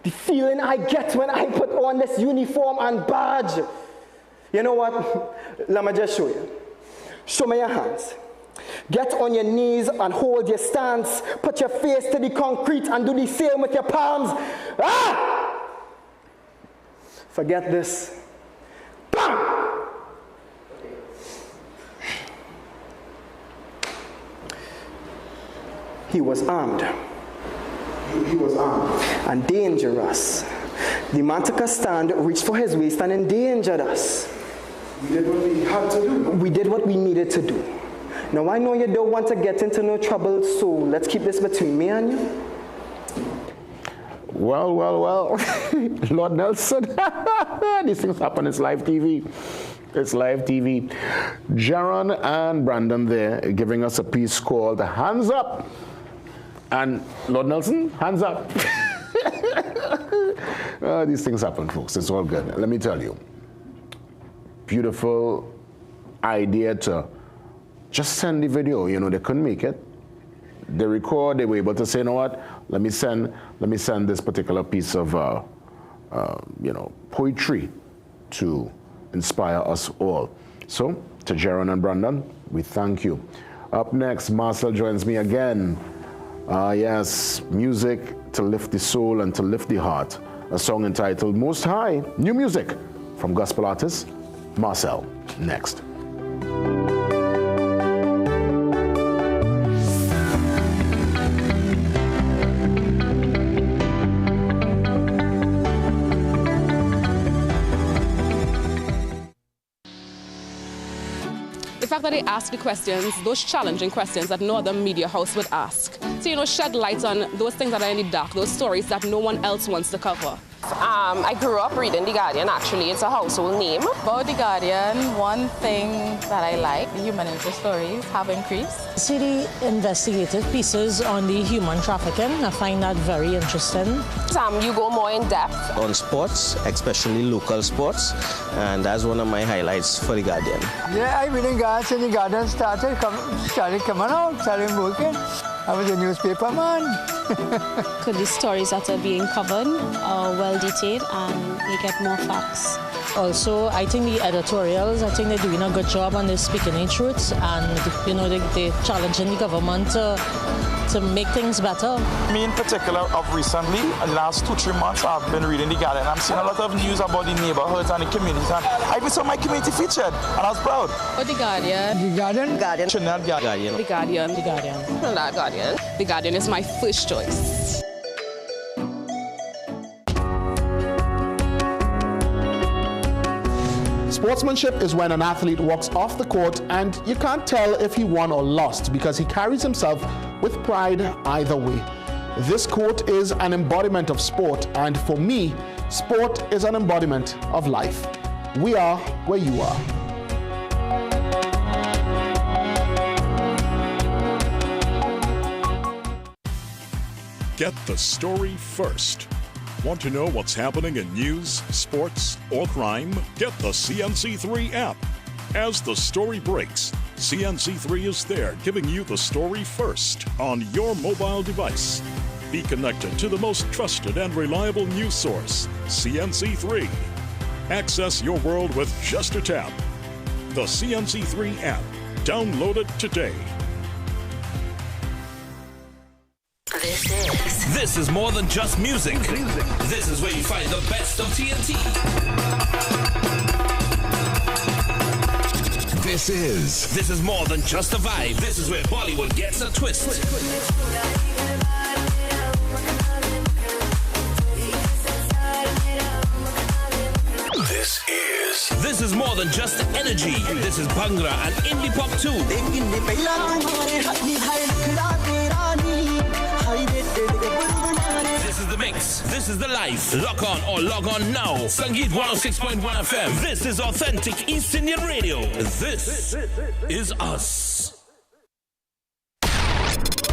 The feeling I get when I put on this uniform and badge. You know what? Let me just show you. Show me your hands. Get on your knees and hold your stance. Put your face to the concrete and do the same with your palms. Ah! Forget this. Bam! He was armed. He was armed. And dangerous. The man took a stand, reached for his waist, and endangered us. We did what we had to do. We did what we needed to do. Now, I know you don't want to get into no trouble, so let's keep this between me and you. Well. Lord Nelson. These things happen. It's live TV. It's live TV. Jaron and Brandon there giving us a piece called Hands Up. And Lord Nelson, hands up. These things happen, folks. It's all good. Let me tell you. Beautiful idea to just send the video. You know, they couldn't make it. They record, they were able to say, you know what, let me send this particular piece of, poetry to inspire us all. So, to Jaron and Brandon, we thank you. Up next, Marcel joins me again. Yes, music to lift the soul and to lift the heart. A song entitled Most High, new music from gospel artist Marcel. Next. The fact that they ask the questions, those challenging questions that no other media house would ask. So, shed light on those things that are in the dark, those stories that no one else wants to cover. I grew up reading The Guardian, actually. It's a household name. About The Guardian, one thing that I like, the human interest stories have increased. See the investigative pieces on the human trafficking. I find that very interesting. You go more in depth. On sports, especially local sports, and that's one of my highlights for The Guardian. Yeah, I've been in Ghana since The Guardian started coming out, started working. I was a newspaper man. The stories that are being covered are well detailed and you get more facts. Also, I think the editorials, I think they're doing a good job on this speaking the truth, and they're challenging the government to make things better. Me in particular, of recently, the last 2-3 months, I've been reading The Guardian. I'm seeing a lot of news about the neighborhoods and the communities, and I even saw my community featured, and I was proud. Oh, The Guardian. The Guardian? The Guardian. Trinidad Guardian. The Guardian. The Guardian. Trinidad Guardian. The Guardian is my first choice. Sportsmanship is when an athlete walks off the court and you can't tell if he won or lost because he carries himself with pride either way. This quote is an embodiment of sport, and for me, sport is an embodiment of life. We are where you are. Get the story first. Want to know what's happening in news, sports, or crime? Get the CNC3 app. As the story breaks, CNC3 is there giving you the story first on your mobile device. Be connected to the most trusted and reliable news source, CNC3. Access your world with just a tap. The CNC3 app. Download it today. This is This is more than just music. This is where you find the best of TNT. This is more than just a vibe. This is where Bollywood gets a twist. This is more than just energy. This is Bhangra and indie pop too. This is the mix. This is the life. Lock on or log on now. Sangeet 106.1 FM. This is authentic East Indian radio. This is us.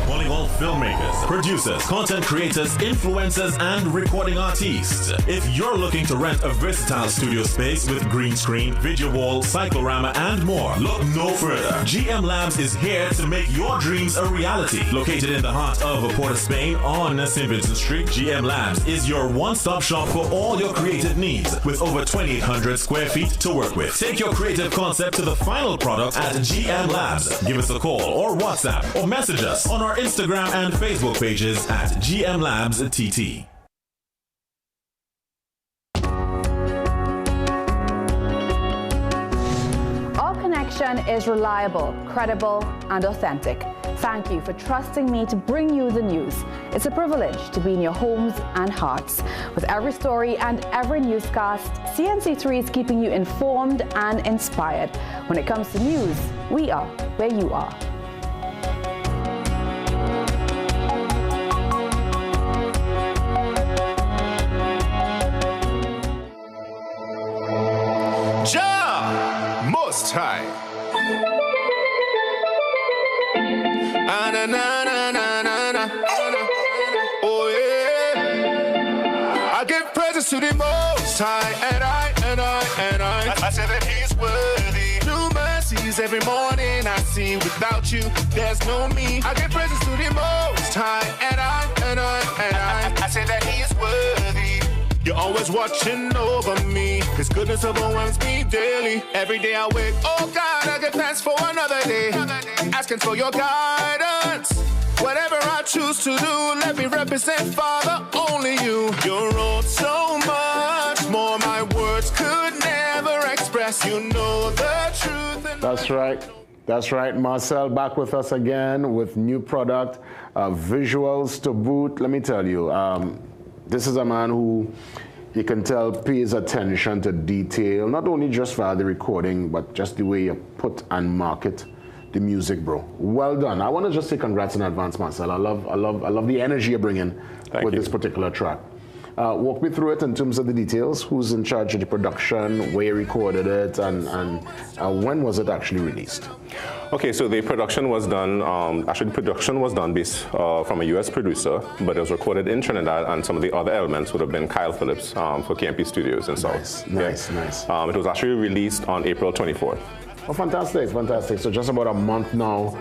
Volleyball filmmakers, producers, content creators, influencers, and recording artists. If you're looking to rent a versatile studio space with green screen, video wall, cyclorama, and more, look no further. GM Labs is here to make your dreams a reality. Located in the heart of Port of Spain on St. Vincent Street, GM Labs is your one-stop shop for all your creative needs with over 2,800 square feet to work with. Take your creative concept to the final product at GM Labs. Give us a call or WhatsApp or message us on our Instagram and Facebook pages at GM Labs TT. Our connection is reliable, credible, and authentic. Thank you for trusting me to bring you the news. It's a privilege to be in your homes and hearts. With every story and every newscast, CNC3 is keeping you informed and inspired. When it comes to news, we are where you are. Most High. Oh yeah. I give praises to the Most High, and I say that He's worthy. New mercies every morning I see. Without you, there's no me. I give praises to the Most High, and I say that He is worthy. You're always watching over me. His goodness overwhelms me daily. Every day I wake, oh God, I give thanks for another day. Asking for your guidance. Whatever I choose to do, let me represent, Father, only you. You wrote so much more my words could never express. You know the truth. That's right. That's right, Marcel back with us again with new product, visuals to boot. Let me tell you, this is a man who, you can tell, pays attention to detail, not only just for the recording, but just the way you put and market the music, bro. Well done. I want to just say congrats in advance, Marcel. I love the energy you're bringing with this particular track. Walk me through it in terms of the details. Who's in charge of the production, where you recorded it, and when was it actually released? Okay, so the production was done, actually the production was done based from a US producer, but it was recorded in Trinidad, and some of the other elements would have been Kyle Phillips for KMP Studios and South. Nice. It was actually released on April 24th. Oh, fantastic. So just about a month now,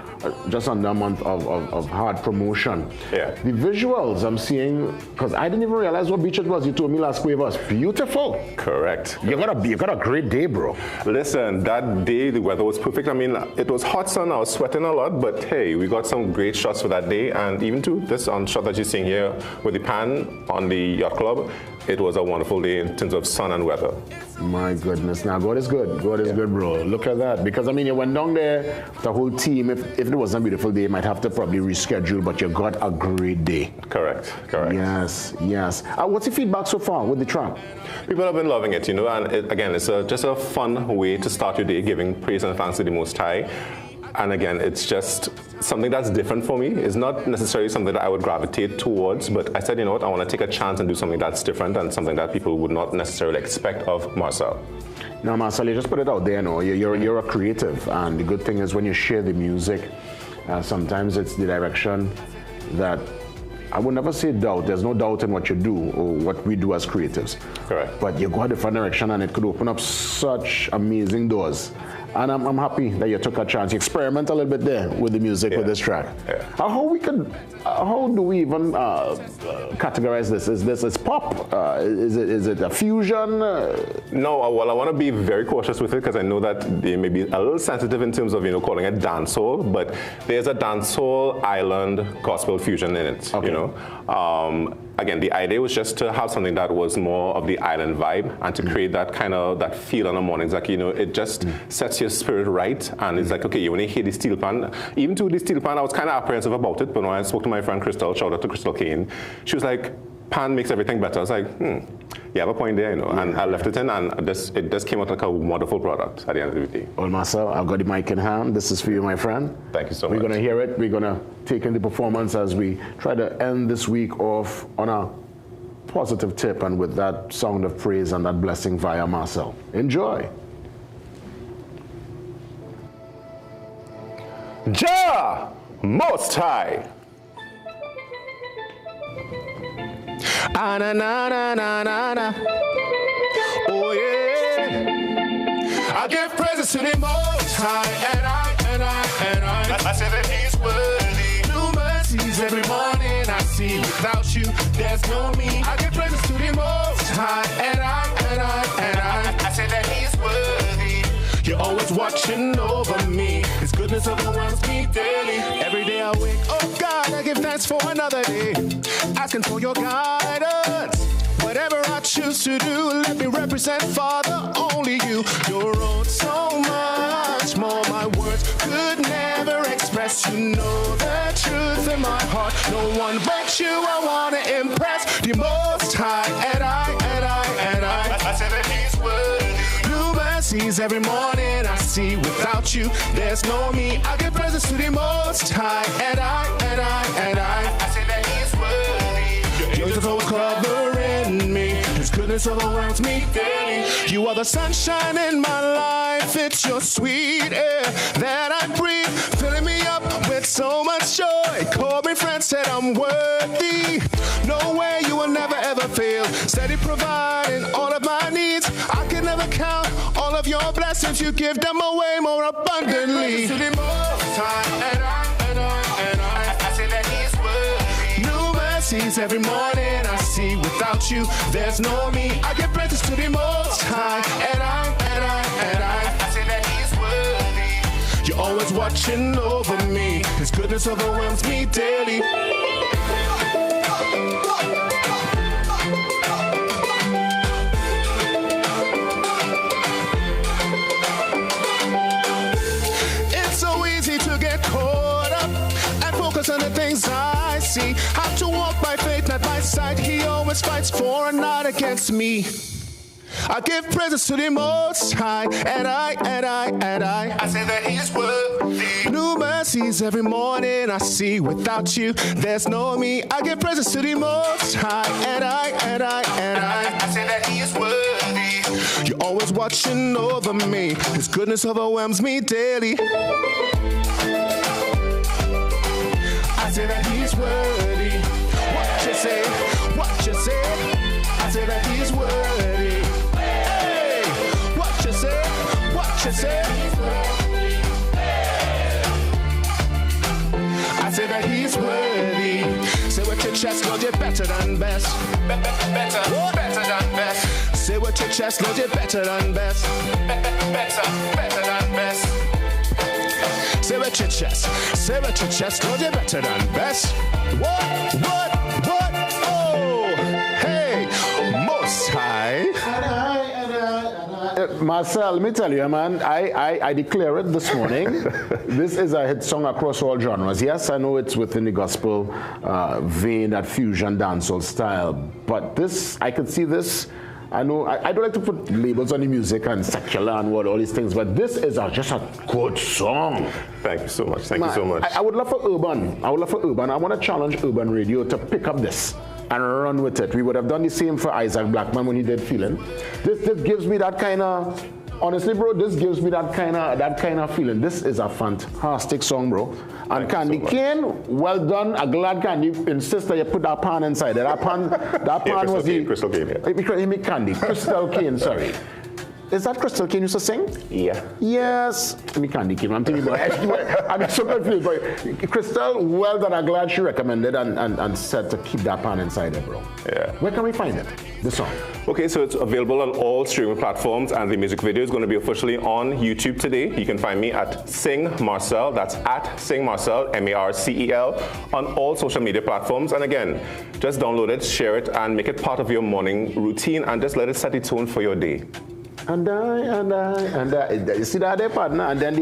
just under a month of hard promotion. Yeah. The visuals I'm seeing, because I didn't even realize what beach it was. You told me last week it was beautiful. Correct. You got a great day, bro. Listen, that day the weather was perfect. I mean, it was hot sun, I was sweating a lot, but hey, we got some great shots for that day, and even to this shot that you're seeing here with the pan on the yacht club, it was a wonderful day in terms of sun and weather. My goodness. Now, God is good. God is good, bro. Look at that. Because, I mean, you went down there, the whole team, if it wasn't a beautiful day, you might have to probably reschedule, but you got a great day. Correct. Yes. What's the feedback so far with the track? People have been loving it, and again, it's just a fun way to start your day, giving praise and thanks to the Most High. And again, it's just something that's different for me. It's not necessarily something that I would gravitate towards, but I said, you know what, I want to take a chance and do something that's different and something that people would not necessarily expect of Marcel. Now, Marcel, you just put it out there, you're a creative, and the good thing is when you share the music, sometimes it's the direction that I would never say doubt. There's no doubt in what you do or what we do as creatives. Correct. But you go a different direction and it could open up such amazing doors. And I'm happy that you took a chance. You experiment a little bit there with the music with this track. Yeah. How do we even categorize this? Is this pop? Is it a fusion? No, well, I want to be very cautious with it because I know that they may be a little sensitive in terms of calling it dancehall, but there's a dancehall island gospel fusion in it. Okay. Again, the idea was just to have something that was more of the island vibe and to create that kind of that feel in the mornings. Like, it just sets your spirit right. And it's like, okay, when you hear the steel pan, even to the steel pan, I was kind of apprehensive about it. But when I spoke to my friend Crystal, shout out to Crystal Kane, she was like, pan makes everything better. I was like, you have a point there, and I left it in, and it just came out like a wonderful product at the end of the day. Well, Marcel, I've got the mic in hand. This is for you, my friend. Thank you so much. We're going to hear it. We're going to take in the performance as we try to end this week off on a positive tip and with that sound of praise and that blessing via Marcel. Enjoy. Jah Most High. Ah, na, na, na, na, na, na. Oh yeah. I give praises to the Most High, and I say that He's worthy. New mercies every morning I see. Without you, there's no me. I give praises to the Most High, and I say that He's worthy. You're always watching over me. His goodness overwhelms me daily. Every day I wake, oh God, I give thanks for another day. Asking for your guidance. Whatever I choose to do, let me represent, Father, only you. You're owed so much more. My words could never express. You know the truth in my heart. No one but you I want to impress. The Most High, and I say that He's worthy. New mercies every morning I see. Without you, there's no me. I give praises to the Most High, and I say that He's worthy. Your angels always covering me. His goodness overwhelms me daily. You are the sunshine in my life. It's your sweet air that I breathe, filling me up with so much joy. Called me friend, said I'm worthy. No way, you will never ever fail. Steady providing all of my needs. I can never count all of your blessings. You give them away more abundantly. To the Most High, and I say that He's worthy. New mercies every morning I see. Without you, there's no me. I give praises to the Most High, and I say that He's worthy. You're always watching over me. His goodness overwhelms me daily. It's so easy to get caught up and focus on the things I see. Have to walk by faith, not by sight. He always fights for and not against me. I give praises to the Most High, and I say that He's worthy. New mercies every morning I see. Without you, there's no me. I give praises to the Most High, and I say that He is worthy. You're always watching over me. His goodness overwhelms me daily. I say that He's worthy. What you say? What you say? I say that He's worthy. Hey, what you say? What you say? I say that He's worthy. Say with your chest, Lord, you're better than best. Better than best. Say with your chest, Lord, you're better than best. Better than best. Say with your chest, Lord, you're better than best. What? Oh, hey, Most High. Marcel, let me tell you, man, I declare it this morning. This is a hit song across all genres. Yes, I know it's within the gospel vein, that fusion dancehall style, but this, I could see this. I know I don't like to put labels on the music and secular and all these things, but this is just a good song. Thank you so much. Thank you so much. I would love for urban. I want to challenge Urban Radio to pick up this and run with it. We would have done the same for Isaac Blackman when he did Feeling. This gives me that kind of, honestly, bro, this gives me that kind of feeling. This is a fantastic song, bro. And Candy Cane, well done. I'm glad Candy insists that you put that pan inside. That pan was the Crystal Cane. He made Candy. Crystal Cane, sorry. Is that Crystal Kane used to sing? Yeah. Yes. Me can't keep. I'm thinking about I'm so confused. But Crystal, well done. I'm glad she recommended and said to keep that pan inside there, bro. Yeah. Where can we find it? The song. Okay, so it's available on all streaming platforms, and the music video is going to be officially on YouTube today. You can find me at Sing Marcel. That's at Sing Marcel, Marcel, on all social media platforms. And again, just download it, share it, and make it part of your morning routine, and just let it set the tone for your day. And I, you see that there, partner, and then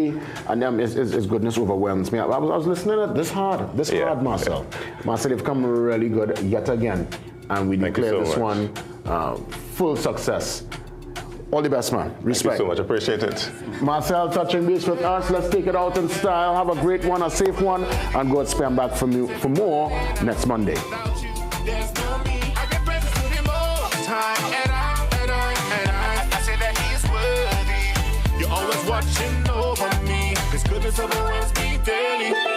his goodness overwhelms me. I was listening to this hard, Marcel. Marcel, you've come really good yet again, and we declare this one full success. All the best, man. Respect. Thank you so much. Appreciate it. Marcel touching base with us. Let's take it out in style. Have a great one, a safe one, and God spam back from you for more next Monday. Watching over me, His goodness overwhelms me daily.